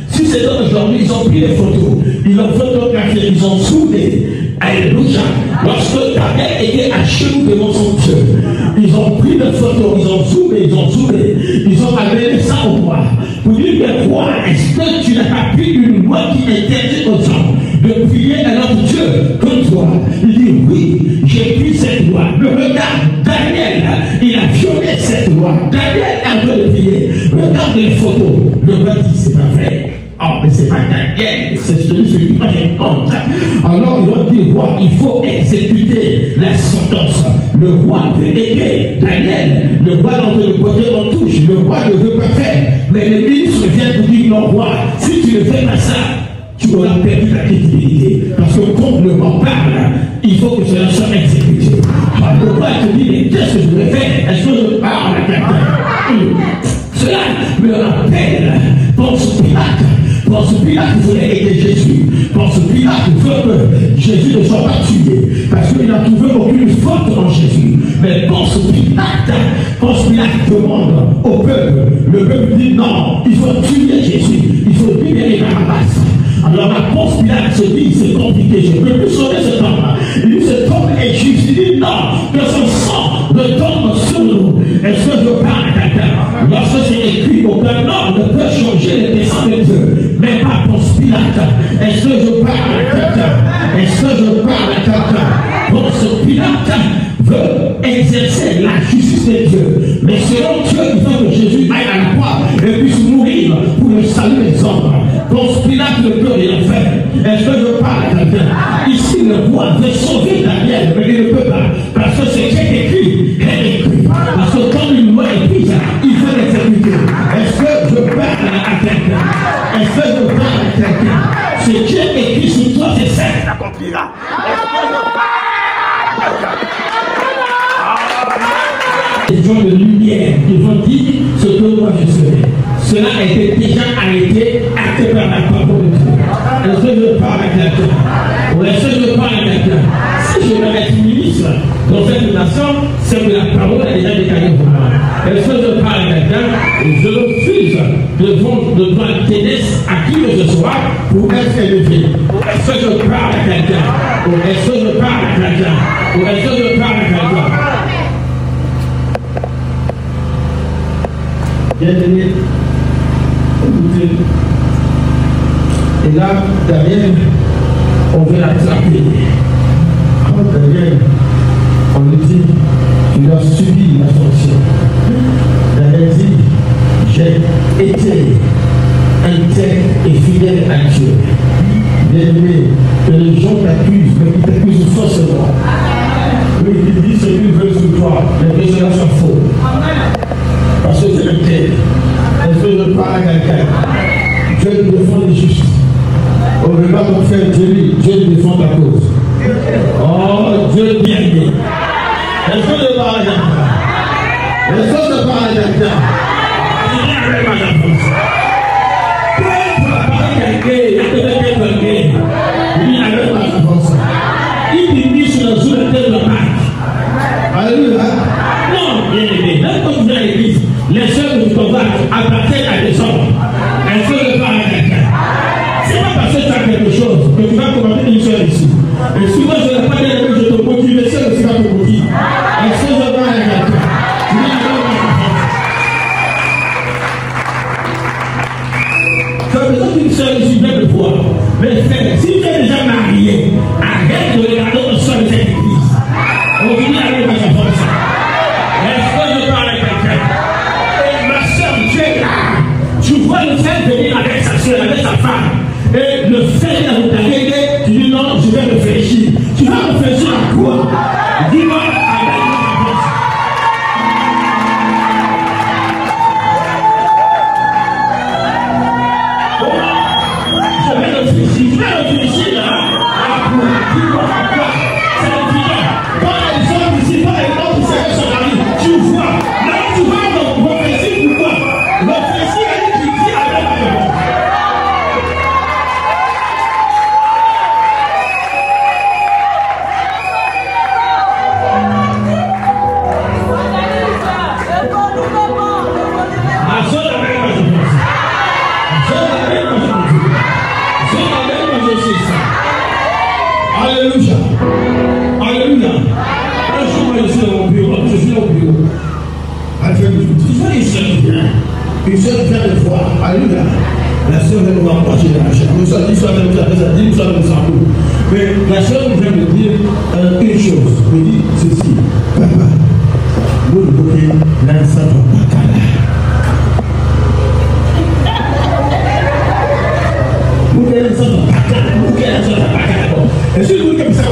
Si c'est aujourd'hui, ils ont pris des photos. Ils ont photographié, ils ont soudé. Alléluia. Lorsque Daniel était à genoux devant son Dieu, ils ont pris des photos, ils ont zoomé, ils ont amené ça au roi. Pour dire, mais roi, est-ce que tu n'as pas pris une loi qui interdit aux hommes de prier à notre Dieu comme toi? Il dit, oui, j'ai pris cette loi. Mais regarde, Daniel, il a violé cette loi. Daniel a en train de prier. Regarde les photos. Le roi dit, c'est pas vrai. Oh, mais c'est pas Daniel, c'est celui qui m'a fait compte. Alors, il a dit, roi, il faut exécuter la sentence. Le roi veut aider Daniel. Le roi est en train de porter en touche. Le roi ne veut pas faire. Mais le ministre vient pour dire, non, roi, si tu ne fais pas ça, tu auras perdu ta crédibilité. Parce que quand le roi parle, il faut que cela soit exécuté. Alors, le roi te dit, mais qu'est-ce que je vais faire? Est-ce que je parle à quelqu'un? Cela me rappelle Ponce Pilate. Ponce Pilate voulait aider Jésus. Ponce Pilate veut que Jésus ne soit pas tué. Parce qu'il n'a trouvé aucune faute en Jésus. Mais Ponce Pilate demande au peuple. Le peuple dit non, il faut tuer Jésus. Il faut libérer Barabbas. Alors la Ponce Pilate se dit, c'est compliqué, je ne peux plus sauver cet homme. Il dit, cet homme est juste. Il dit non, que son sang retombe sur nous. Est-ce que je parle à quelqu'un? Lorsque c'est écrit, aucun homme ne peut changer les desseins de Dieu. Mais pas Ponce Pilate. Est-ce que je parle à quelqu'un? Est-ce que je parle à quelqu'un? Ponce Pilate veut exercer la justice de Dieu. Mais selon Dieu, il faut que Jésus aille à la croix et puisse mourir pour le salut des hommes. Ponce Pilate ne peut rien faire. Est-ce que je parle à quelqu'un? Ici, le roi veut sauver Daniel, mais il ne peut pas. Parce que c'est écrit, est écrit. Parce que quand une loi est prise, il faut l'exécuter. Est-ce que je parle à quelqu'un? Est-ce que je parle à quelqu'un? Ce qui est écrit sur toi, c'est ça qui s'accomplira. Est-ce que je parle à quelqu'un? Les gens de lumière qui vont dire ce que moi je serai. Cela a été déjà arrêté, acté par la parole de Dieu. Est-ce que je parle à quelqu'un? Ou est-ce que je parle à quelqu'un? Si je veux être ministre dans cette nation, c'est que la parole a déjà déclaré pour moi. Est-ce que je parle à quelqu'un? Je refuse devant Ténès à qui que ce soit pour être élevé. Est-ce que je parle à quelqu'un? Ou est-ce que je parle à quelqu'un? Ou est-ce que je parle à quelqu'un? Bien-aimé, écoutez. Et là, Daniel, on veut l'attraper. Quand Daniel, on lui dit, tu as subi la sanction. Daniel dit, j'ai été intègre et fidèle à Dieu. Bien-aimé, que les gens t'accusent, mais ils t'accusent faussement. Oui, ils disent ce qu'ils veulent sur toi, mais les gens sont faux. Parce que c'est le tel. Est-ce que je parle à quelqu'un? Dieu nous défend les justes. On ne veut pas qu'on fasse Dieu nous défend ta cause. Oh, Dieu bien aimé. Est-ce que je parle à quelqu'un? Est-ce que je parle à quelqu'un? Il y a avec ma réponse. Pour parler à quelqu'un, il y a quelqu'un. Il y a avec ma réponse. Il est mis sur le jour de terre de Pâques. Alléluia. Non, bien aimé. Même quand vous êtes à l'église, les sœurs de combattent appartiennent à des hommes. Est-ce que je parle à quelqu'un? C'est pas parce que tu as quelque chose que tu vas combattre une sœur ici. Et souvent, je n'ai pas dit que je te motive, les sœurs aussi vont te motiver. Est-ce que je parle à quelqu'un? Tu as besoin d'une sœur ici, même de voir. Mais si tu es déjà marié, arrête de regarder au sol de cette église. On dit avec ma force. Est-ce que je parle à quelqu'un? Et ma soeur, tu es là. Tu vois le frère venir avec sa soeur, avec sa femme. Et le frère a regardé, tu dis non, je vais réfléchir. Tu vas réfléchir à quoi? Dis-moi avec ma force. Je vais réfléchir là. À quoi? Dis-moi à quoi? C'est évident. Quand les gens ici, par exemple, vous savez son mari, tu vois. Là, tu vois, donc, réfléchir pourquoi? Réfléchir à qui dit avec ma réponse. Alléluia. Alléluia. Un jour, je suis dans mon bureau. Je suis au bureau. Tu vois une sœur qui vient. Une sœur qui vient de voir. Alléluia. La sœur vient nous rapprocher de la chair. Nous sommes 10 soirs, nous sommes 10 soirs, nous sommes. Mais la sœur vient me dire une chose. Me dit ceci. Papa, nous ne pouvons pas pas. Est-ce que vous comme ça?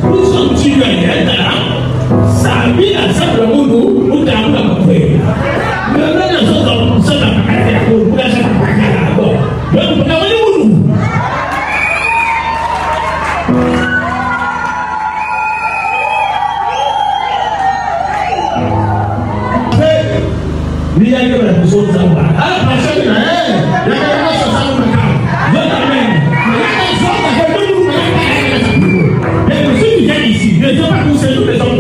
Nous sommes citoyens, ça a mis à ça le monde où tu as un peu. Mais là, nous sommes dans la carrière, nous sommes dans la carrière. Ni ya ke ba so ta ba. Ah, ba so ni na ya ke ba so sa mo ka. Yo ta men. Ya ke so ta ke ba du ba ya. Mais ceux qui viennent ici, ne sont pas tous ces gens qui sont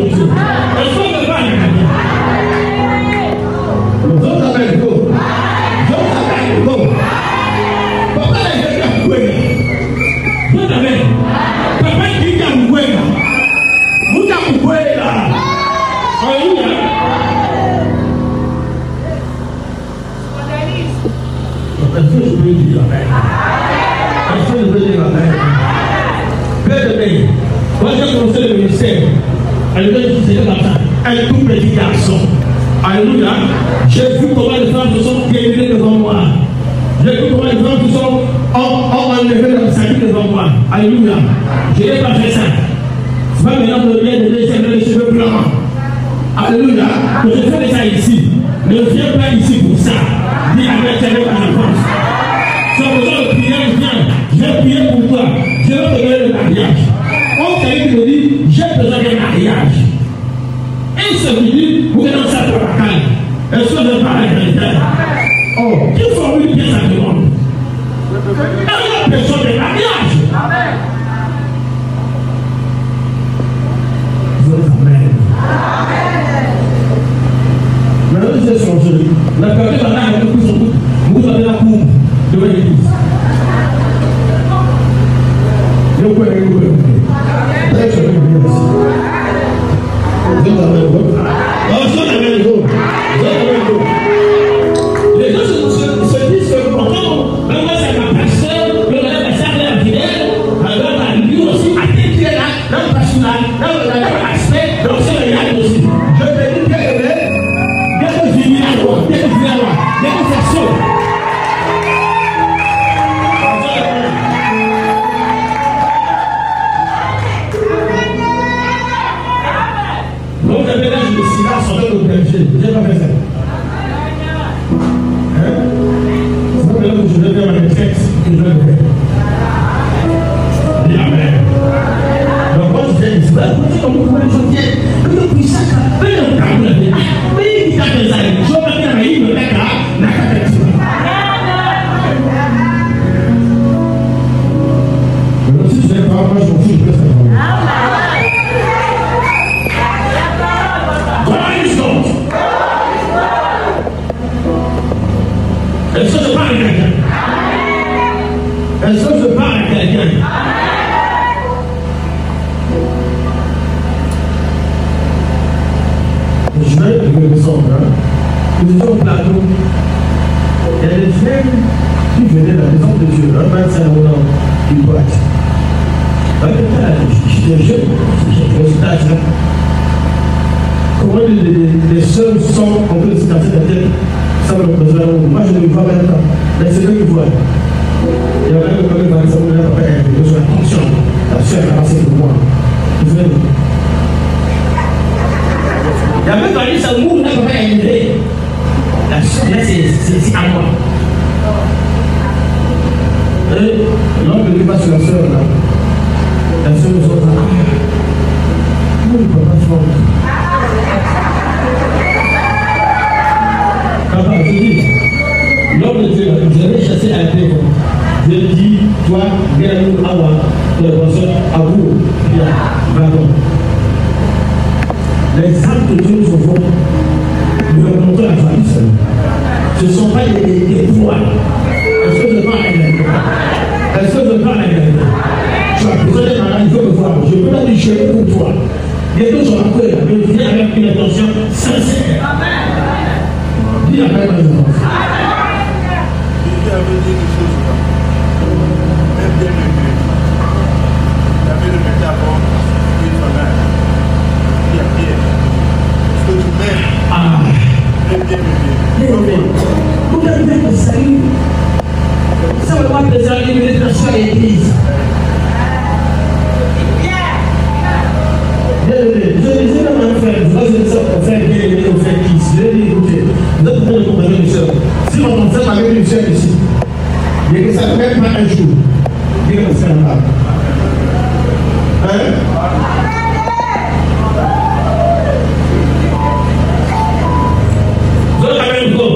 elles sont de pas. Nous autres avec vous. Nous avec vous. Papa est déjà coué. Nous avec. Papa dit qu'il y a coué. Vous avez coué là. Alléluia. Est-ce que je peux dire amen? Est-ce que je peux dire amen? Père de Dieu, quand j'ai commencé le ministère, un tout petit garçon. Alléluia. J'ai vu comment les femmes se sont guéries devant moi. J'ai vu comment les femmes se sont enlevées dans sa vie devant moi. Alléluia. Je n'ai pas fait ça. C'est pas maintenant que je viens de laisser les cheveux blancs. Alléluia. Que je fais ça ici. Ne viens pas ici pour ça. Dis avec ta réponse. Tu as besoin de prier, viens. Je vais prier pour toi. Je vais te donner le mariage. On t'a dit, me dit, j'ai besoin d'un mariage. Et ce qui dit, vous êtes dans sa travail. Est-ce que je parle avec quelqu'un? Oh, qui formule bien sa demande? Elle a besoin de mariage. Amen. Maintenant, j'ai changé. La personne va là, elle pousse son coup. Vous avez la cour devant l'église. Je peux aller vous dire. Très bien. Vous avez le droit. Vous avez le droit. Les gens se disent que pourtant, même moi, c'est ma pasteur, le relève la salle de la fidèle, alors lui aussi, à qui est là, dans le pastoral, dans le aspect, donc c'est le réel aussi. Je te dis que dès que je vis la loi, dès que je vis la loi, dès que c'est chaud. Donc, j'avais là, je me suis là, sortant de berger. J'ai pas fait ça. C'est pas maintenant que je devais ma retraite que je vais le faire. Dis amen. Donc, quand je viens ici, vous comme vous pouvez le dire, que puis ça, mais le cas, vous l'avez dit. Mais il y a des années, je vais faire un livre, le mec, n'a qu'à faire ça. Mais si je n'ai pas, moi, je m'en fous, je peux faire ça. Est-ce que je parle à quelqu'un? Est-ce que je parle à quelqu'un? Je vais le descendre. Nous étions au plateau. Il y a des frères qui venaient de la maison de Dieu, un 25 ans qui boite. J'étais jeune, j'étais au stage. Comment les seuls sont en train de se casser la tête? Ça me besoin. Moi, je ne me vois pas maintenant. Mais c'est eux qui voient. Il y a même quand même dans les salons de la papa, il y a besoin d'attention. La soeur a passé pour moi. Vous voyez? Il y a même dans les salons où la papa est aidé. La soeur, là, c'est à moi. Et l'homme ne dit pas sur la soeur, là. La soeur nous entend. Comment il ne peut pas faire? Papa, je dis, l'homme de Dieu, je l'avais chassé à la tête. Je lui dis, toi, viens-nous avoir le professeur à vous, bien, pardon. Les âmes de Dieu nous font nous remontons la famille seule. Ce ne sont pas des pouvoirs. Est-ce que je parle à quelqu'un? Est-ce que je parle à quelqu'un? Tu as besoin d'être malade, il faut me voir. Je peux pas dire pour toi. Bientôt, je rappelle, mais viens avec une attention sincère. Amen. Dis amen, mes enfants. Jésus avait dit quelque chose. Même bien aimé. Il avait le métaphore qui est son âme. Il y a Pierre. Est-ce que tu m'aimes? Ah. Même bien aimé. Vous avez fait le salut. Ça va pas préserver l'éducation à l'église. Je disais à ma frère, vous avez ça pour faire bien aimer au frère qui se dit, écoutez, vous êtes pour le compagnon du soeur. Si votre frère avait une soeur ici, il dit que ça ne fait pas un jour. Il dit que c'est un mal. Hein? Vous êtes avec nous.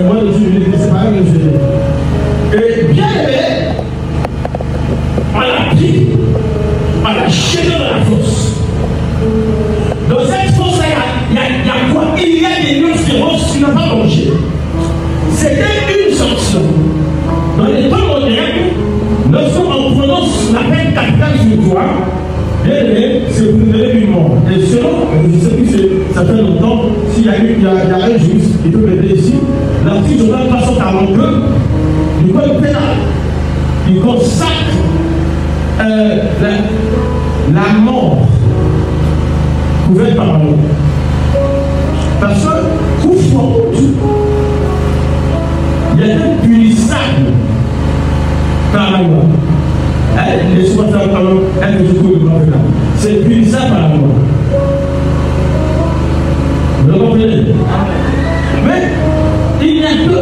Et moi, je suis venu, c'est pas que je suis. Et bien aimé, on l'a pris, on l'a jeté dans la fosse. Dans cette fosse-là, il y a quoi? Il y a des rhinocéros qui n'ont pas mangé. C'était une sanction. Dans les temps modernes, lorsqu'on prononce la peine capitale sur toi, bien aimé, c'est pour vous donner une mort. Et selon, je sais plus, ça fait longtemps, s'il y a un juge qui peut m'aider ici, l'article 342 du code pénal, il consacre la mort couverte par la loi. Parce que, couvrant tout, il y a un punissable par la loi. Laissez-moi faire par la loi, c'est punissable par la loi. Vous le comprenez? Mais il n'y a que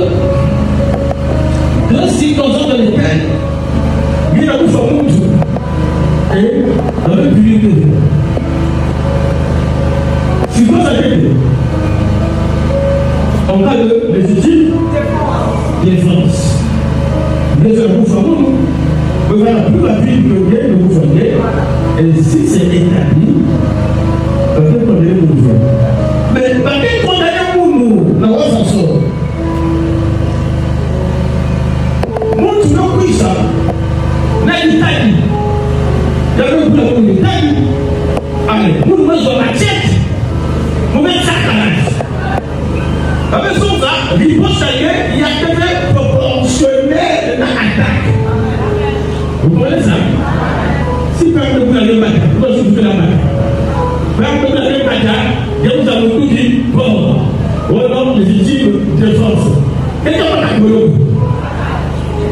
deux circonstances de l'épée. Il y a tout son monde et dans le public. Si vous avez en cas de légitime défense, les hommes vous font vous allez plus rapide que bien vous fondez, et si c'est établi, peut-être qu'on est nouveau. Mais peut-être qu'on est nouveau, la voix s'en sort. Moi, tu n'as pris ça. Là, il t'a dit. Il y a le plan, il t'a dit. Allez, nous nous mettons la tête. Nous mettons ça à la avec son ça, riposte ailleurs, il y a peut-être proportionnel à l'attaque. Vous comprenez ça? Si par exemple vous allez au matin, vous allez souffler la main. Par exemple vous allez au matin, et vous avez tout dit, bon, on a légitime défense. Et comment on a couru?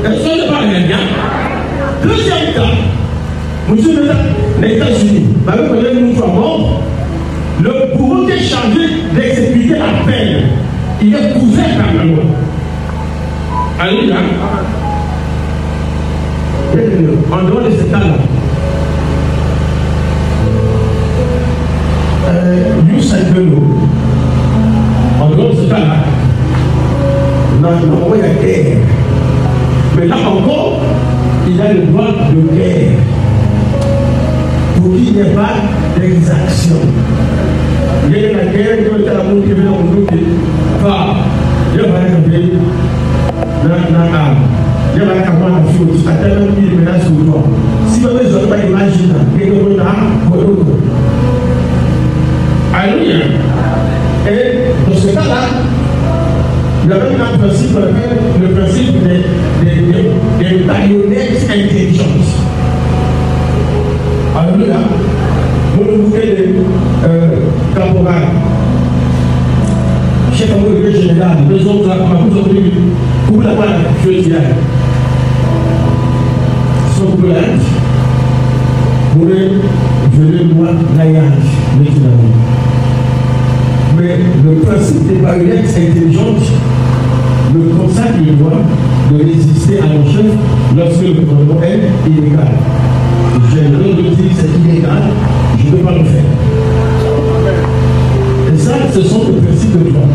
Est-ce qu'on ne parle rien? Deuxième cas, monsieur les États-Unis, avec le nous sommes morts, le pouvoir est chargé d'exécuter la peine. Il est couvert par la loi. Alléluia. En dehors de cet cas-là, en dehors de ce cas-là, normalement il y a guerre. Mais là encore, il a le droit de guerre pour qu'il n'y ait pas d'exaction. Il y a la guerre qui est à la montre qui vient dans le groupe. Il y a par exemple il y a la caméra de feu, à tellement de menaces sur toi. Si vous n'avez pas imaginé, vous avez alléluia. Et dans ce cas-là, il y a même un principe qu'on appelle le principe des marionnettes intelligentes. Alléluia. Vous le bouquet de caporal, chef de général, deux autres, pour la voir je dirais. Son plainte, vous voulez voir l'aïage, mais le principe des marionnettes intelligentes me consacre le droit de résister à mon chef lorsque le gouvernement est illégal. J'ai le droit de dire que c'est illégal, je ne peux pas le faire. Et ça, ce sont les principes de droit.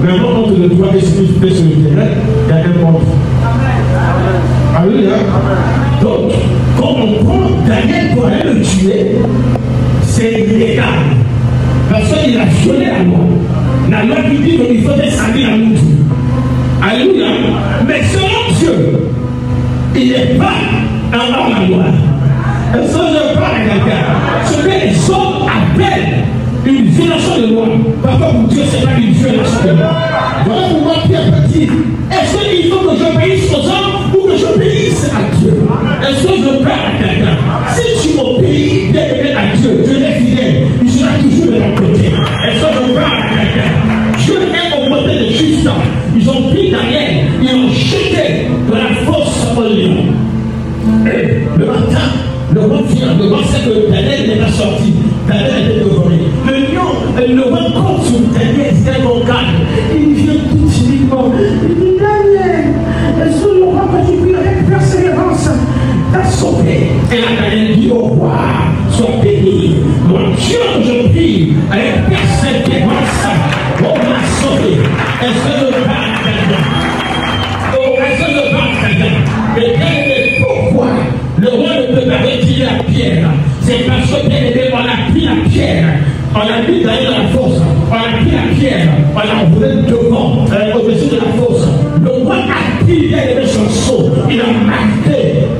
Maintenant, entre le droit et ce que je fais sur le terrain, il y a un monde. Alléluia. Donc, quand on prend Daniel pour aller le tuer, c'est illégal. Parce qu'il a violé la loi. La loi qui dit qu'il faut descendre à nous. Alléluia. Mais selon Dieu, il n'est pas en la loi. Et ça, je parle à quelqu'un. Ce que les hommes appellent une violation de loi, parfois pour Dieu, ce n'est pas une violation de loi. Voilà pourquoi Pierre peut dire, est-ce qu'il faut que j'obéisse aux hommes ou que j'obéisse à Dieu? Est-ce que je parle à quelqu'un? Si tu obéis bien à Dieu, Dieu est fidèle, il sera toujours de ton côté. Est-ce que je parle à quelqu'un? Dieu est au côté de Christ. Ils ont pris Daniel, ils l'ont jeté dans la fosse au lion. Et le matin, le roi sait que Daniel n'est pas sorti. Daniel était dévoré. Le lion, le roi compte sur Daniel, c'est un calme. Il vient tout timidement. Il dit Daniel, est-ce que le roi que tu pries avec persévérance t'a sauvé? Et là, Daniel dit au roi, sois béni. Mon Dieu, je prie avec persévérance, on m'a sauvé. Est-ce que le roi utilisé la pierre. C'est parce que bien aimé, on a pris la pierre. On a mis dans la fosse. On a pris la pierre. On a envolé devant, au-dessus de la fosse. Le roi a pris bien aimé son seau. Il a marqué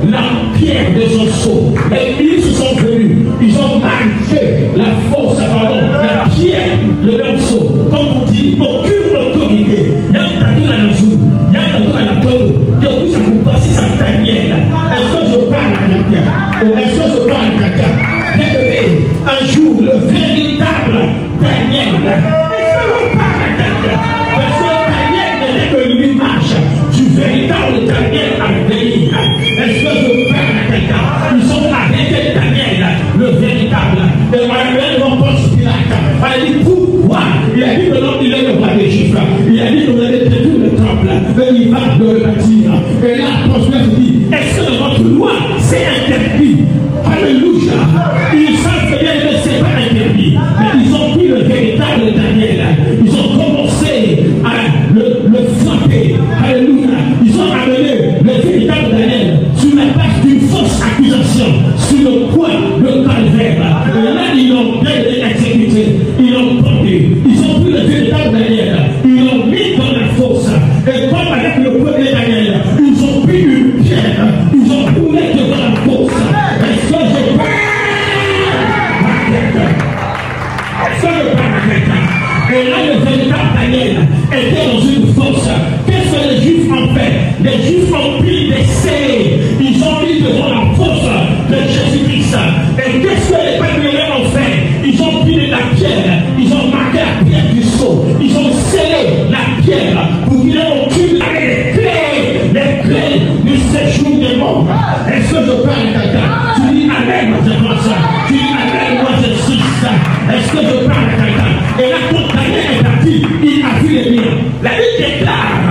la pierre de son seau. Et ils se sont venus. Ils ont marqué la fosse, pardon, la pierre de leur seau. Comme on dit, aucune autorité. Il y a un tatou dans la joue. Il y a un tatou dans la tôle. Donc, ça vous passe, ça Daniel. Est-ce que je parle à quelqu'un? Ou est-ce que je parle à quelqu'un? Bien-aimé, un jour, le véritable Daniel. Est-ce que je parle à quelqu'un? Parce que Daniel n'est que l'image du véritable Daniel à venir. Est-ce que je parle à quelqu'un? Ils sont arrêtés Daniel, le véritable. Et on a même mon poste Pilate. On a dit pourquoi? Il a dit que l'homme, il est le roi des Juifs. Il a dit que vous allez détruire le temple. Mais il va le rebâtir. Et là, l'apôtre dit, est-ce que dans votre loi, c'est interdit? Alléluia. Ils savent que bien que ce n'est pas interdit. Mais ils ont pris le véritable Daniel. Ils ont commencé à le frapper. Alléluia. Ils ont amené le véritable Daniel sur la base d'une fausse accusation, sur le coin de calvaire. Et là, ils l'ont bien exécuté. Ils l'ont pendu. Ils ont pris le véritable Daniel. Ils l'ont mis dans la fosse. Et comme avec le premier Daniel, ils ont pris une pierre. Ils ont roulé devant la fosse. Est-ce que je parle à quelqu'un? Est-ce que je parle à quelqu'un? Et là, le véritable Daniel était dans une fosse. Qu'est-ce que les Juifs ont fait? Les Juifs ont pris des scellés. Ils ont mis devant la fosse de Jésus-Christ. Et qu'est-ce que les Babyloniens ont fait? Ils ont pris de la pierre. Ils ont marqué la pierre du sceau. Ils ont scellé la pierre pour qu'il n'y ait aucune les clés du séjour des morts. Est-ce que je parle à quelqu'un? Tu dis Amen, moi je crois ça. Tu dis Amen, moi je suis ça. Est-ce que je parle à quelqu'un? Et là, quand Daniel est parti, il a vu les miens. La Bible déclare,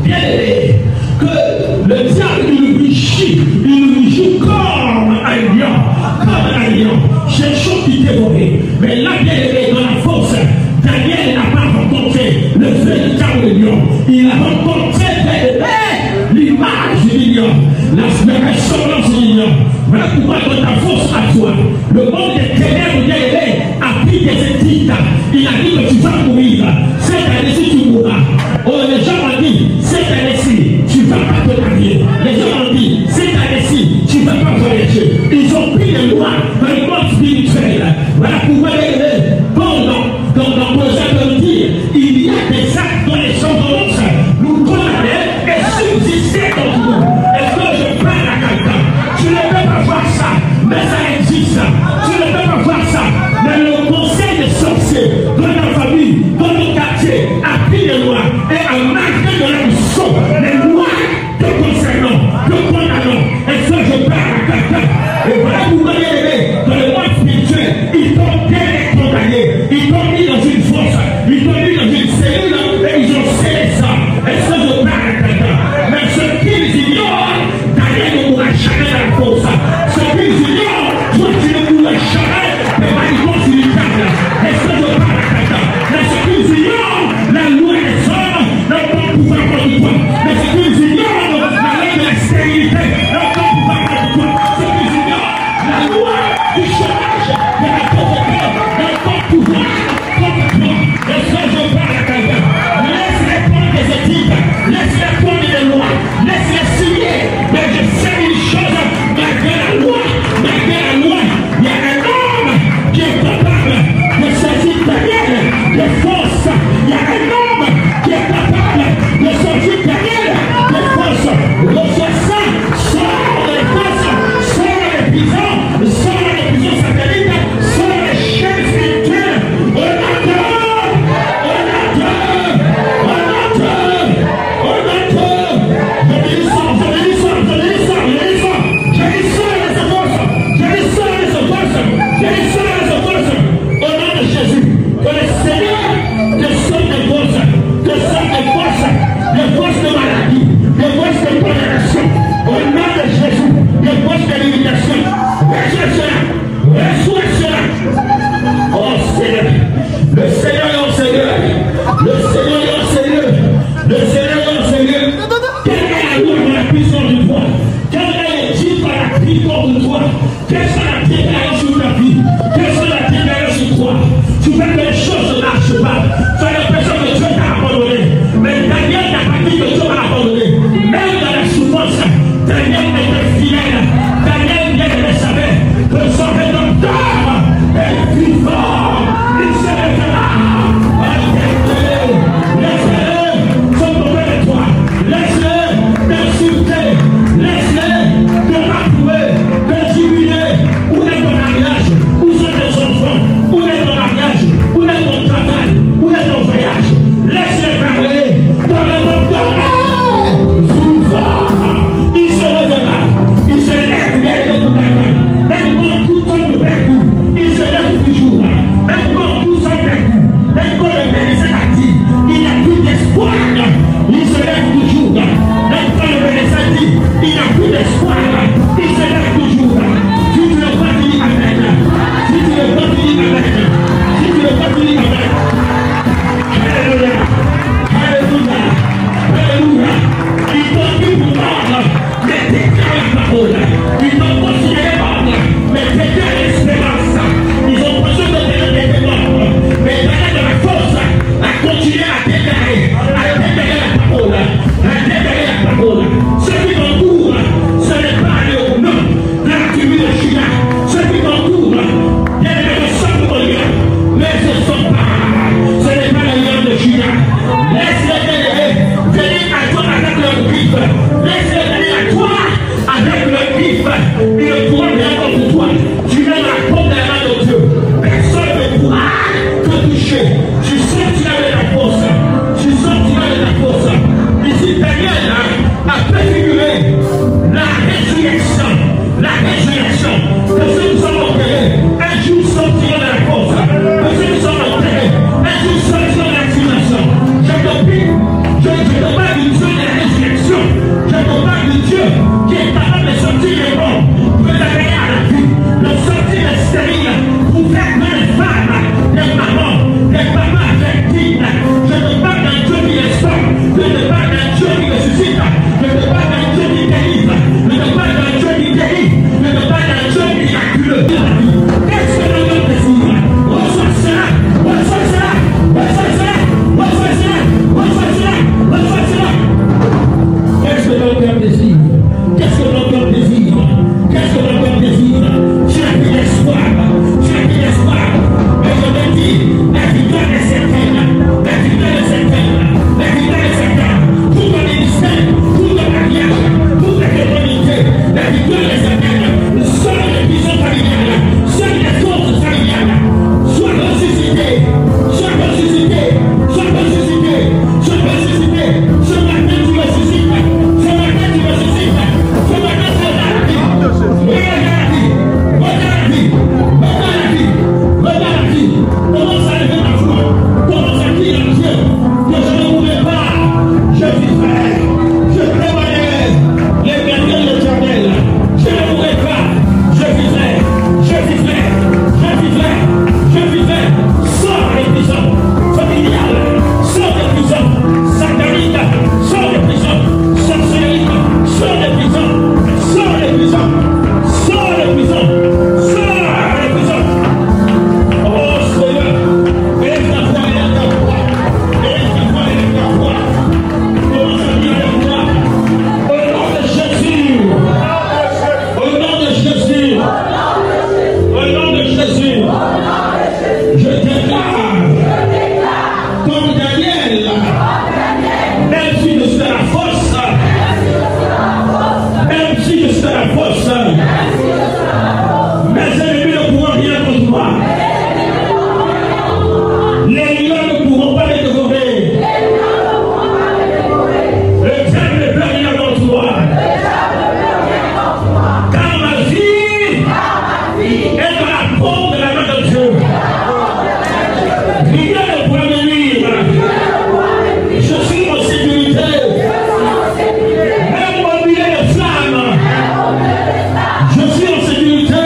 bien aimé, que le diable, il nous vigile comme un lion. Comme un lion. J'ai chaud qui dévoré. Mais là, bien aimé, dans la fosse, Daniel n'a pas rencontré le véritable lion. Il a rencontré l'image du lion, la ressemblance du lion. Voilà pourquoi dans ta force à toi, le monde des ténèbres bien aimé a pris des étiquettes. Il a dit que tu vas mourir. Cette année-ci, tu mourras. Oh, les gens ont dit, cette année-ci, tu ne vas pas te marier. Les gens ont dit, cette année-ci, tu ne vas pas voyager. Ils ont pris les lois dans le monde spirituel. Voilà pourquoi bien aimé, dans Proverbe de dire, il y a des actes dans les sentences, nous condamner et subsister dans nous. Est-ce que je parle à quelqu'un? Tu ne peux pas voir ça, mais ça existe. Tu ne peux pas voir ça, mais le conseil des sorciers, dans la famille, dans le quartier, Laisse-les venir à toi avec leur griffe. Laisse-les venir à toi avec leur griffe. Ils ne pourront rien contre toi. Tu mets la porte de la main de Dieu. Personne ne pourra te toucher. Tu sortiras de la force. Tu sortiras de la force. Ici, Daniel a préfiguré la résurrection. La résurrection. Que ceux qui sont enterrés, un jour sortiront de la force. Que ceux qui sont enterrés, un jour sortiront de la résurrection. Je te parle du Dieu de la résurrection. Je te parle du Dieu qui est capable de sortir les morts, de les amener à la vie, de sortir les stériles, pour faire que les femmes, les mamans, les papas fertiles. Je te parle d'un Dieu qui restaure. Je te parle d'un Dieu qui ressuscite. Je te parle d'un Dieu qui délivre. Je te parle d'un Dieu qui guérit. Je te parle d'un Dieu miraculeux. Qu'est-ce que le Dieu désire? Reçois cela. Reçois cela. Reçois cela. Reçois cela. Reçois cela. Reçois cela. Qu'est-ce que le cœur désire? Qu'est-ce que le cœur désire? Qu'est-ce que le cœur désire? Tu as plus d'espoir. Tu as plus d'espoir. Mais je te dis, la victoire est certaine. La victoire est certaine. La victoire est certaine. Tout ton ministère, tout ton mariage, toute ta communauté, la victoire est certaine. Seule les prisons familiales, seules les causes familiales. Sois ressuscité. Sois ressuscité. Sois ressuscité. Sois ressuscité. Ce matin tu ressuscites. Ce matin tu ressuscites. Ce matin tu regardes la vie. Regarde la vie. Regarde la vie. Regarde la vie. Commence à lever ta foi. Commence à dire à Dieu que je ne mourrai pas. Je vivrai. Je prévoirai les merveilles de l'Éternel. Je ne mourrai pas. Je vivrai. Je vivrai. Je vivrai. Je vivrai. Sors des prisons familiales. Sors des prisons sataniques. Sors des prisons sorceriques. Sors des prisons. Sors des prisons. Sors des prisons. Sors des prisons. Oh Seigneur, lève ta voix, lève ta voix. Lève ta voix, lève ta voix. Commence à dire avec moi. Au nom de Jésus. Au nom de Jésus. Au nom de Jésus. Je déclare. Comme Daniel. Même si je suis à la force. Même si je suis à la force. Mes ennemis ne pourront rien contre moi. Les lions ne pourront pas les dévorer. Le diable ne peut rien contre moi. Car ma vie est dans la paume de la main de Dieu. Rien ne pourra me nuire. Je suis en sécurité. Même au milieu de flammes. Je suis en sécurité.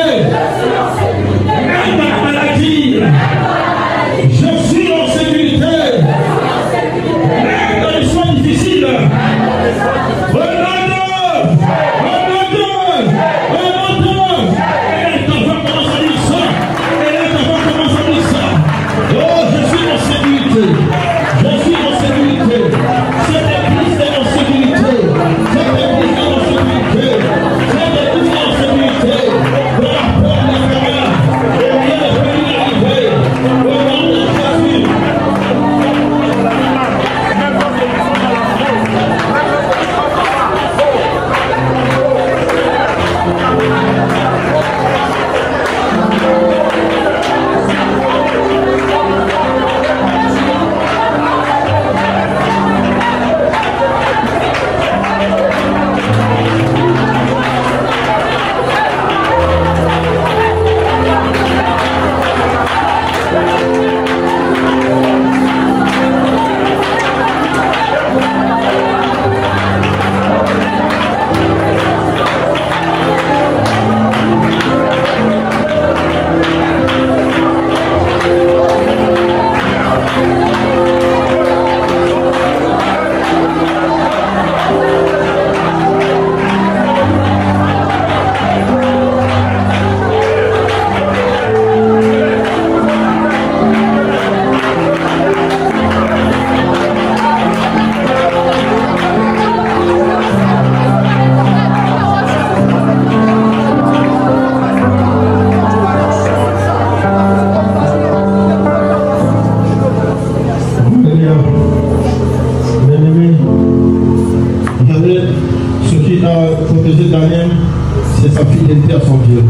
c'est sa fidélité à son Dieu.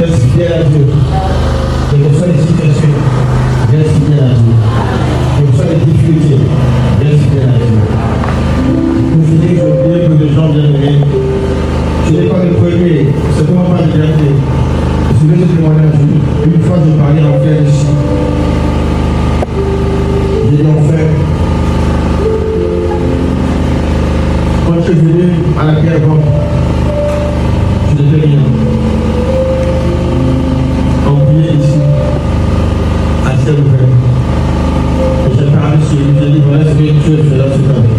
Reste fidèle à Dieu. Quelles que soient les situations, reste fidèle à Dieu. Quelles que soient les difficultés, reste fidèle à Dieu. Pour finir, je veux dire que les gens bien aimés, je n'ai pas le premier, c'est comment pas de liberté. Je vais te témoigner. Une fois, je parlais en frère ici. J'ai dit en frère, quand je suis venu à la pierre vente, je n'étais rien. Oublié ici, à ciel ouvert. Et j'ai parlé sur lui, j'ai dit voilà ce que Dieu fait là cette année.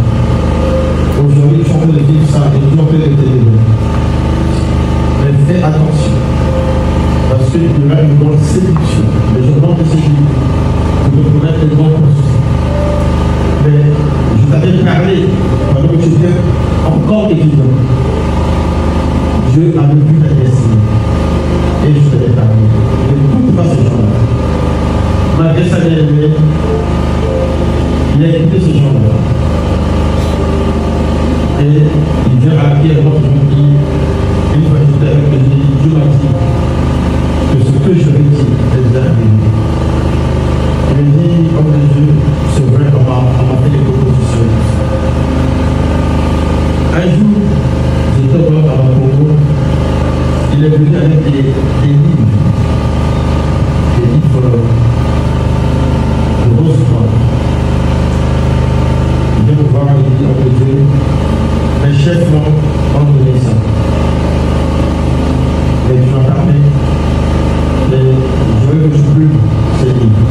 Aujourd'hui, ils sont en train de vivre ça et ils ont fait des télévisions. Mais fais attention. Parce qu'il y aura une grande séduction. Les gens vont te séduire pour te promettre des grands postes. Mais je t'avais parlé pendant que j'étais encore évident. Dieu a vu ta destinée. Et je t'avais parlé. Ne écoute pas ces gens-là. Malgré sa bien-aimée, il a écouté ces gens-là. Et il vient à la pierre, moi je me dis, une fois que j'étais avec lui, Dieu m'a dit que ce que je vais dire est déjà arrivé. Il me dit, comme Dieu, c'est vrai, on m'a fait des propositions. Un jour, j'étais au bord à Congo, il est venu avec des livres de rose noire. Il vient me voir et il dit, oh Dieu, mes chefs m'ont donné ça. Et tu m'as parlé. Mais je veux que je brûle ces livres.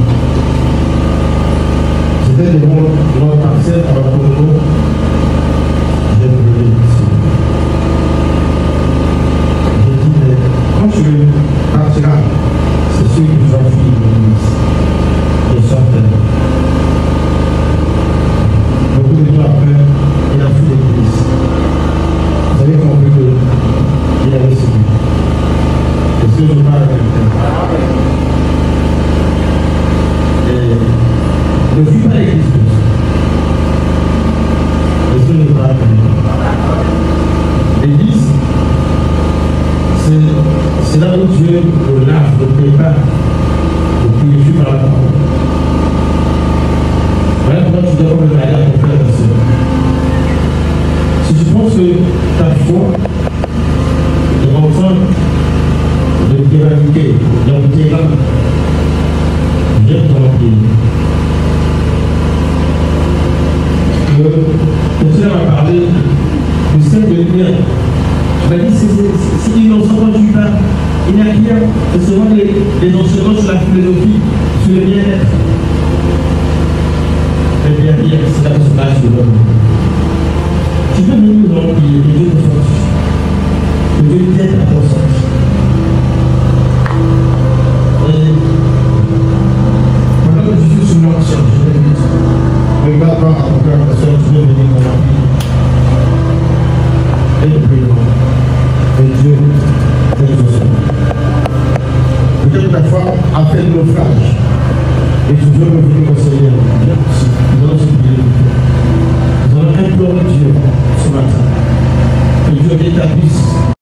C'était des bons parcelles à la Congo. J'ai brûlé ici. J'ai dit, mais quand tu partiras, c'est sûr que tu vas finir l'église. Je sortais. Beaucoup de temps après, il a fui l'église. Vous avez compris qu'il avait suivi. Est-ce que je parle à quelqu'un? Et ne fuis pas l'église. Est-ce que je parle à quelqu'un? L'église, c'est là où Dieu le lave, le prépare, le purifie par la parole. Voilà pourquoi tu dois me regarder à ton frère et ta soeur. Si tu penses que ta foi est en train de t'éradiquer, d'emboutir là, jette ton empire. Le Seigneur m'a parlé du ciel de lumière. Il m'a dit c'est innocent quand tu parles. Il n'y a rien, c'est seulement des enseignements sur la philosophie, sur le bien-être. Le bien-être, c'est la personnage de l'homme. Tu peux venir dans l'empire, que Dieu te fortifie, que Dieu t'aide à t'en sortir. Et pendant que je suis sous l'ancien, je vais dire, regarde pas à ton cœur, parce que tu veux venir dans l'empire. Et le plus grand. Et Dieu t'aide au sol. Peut-être que ta foi a fait le naufrage. Et tu veux revenir au Seigneur. Nous allons se prier. Nous allons implorer Dieu ce matin. Que Dieu rétablisse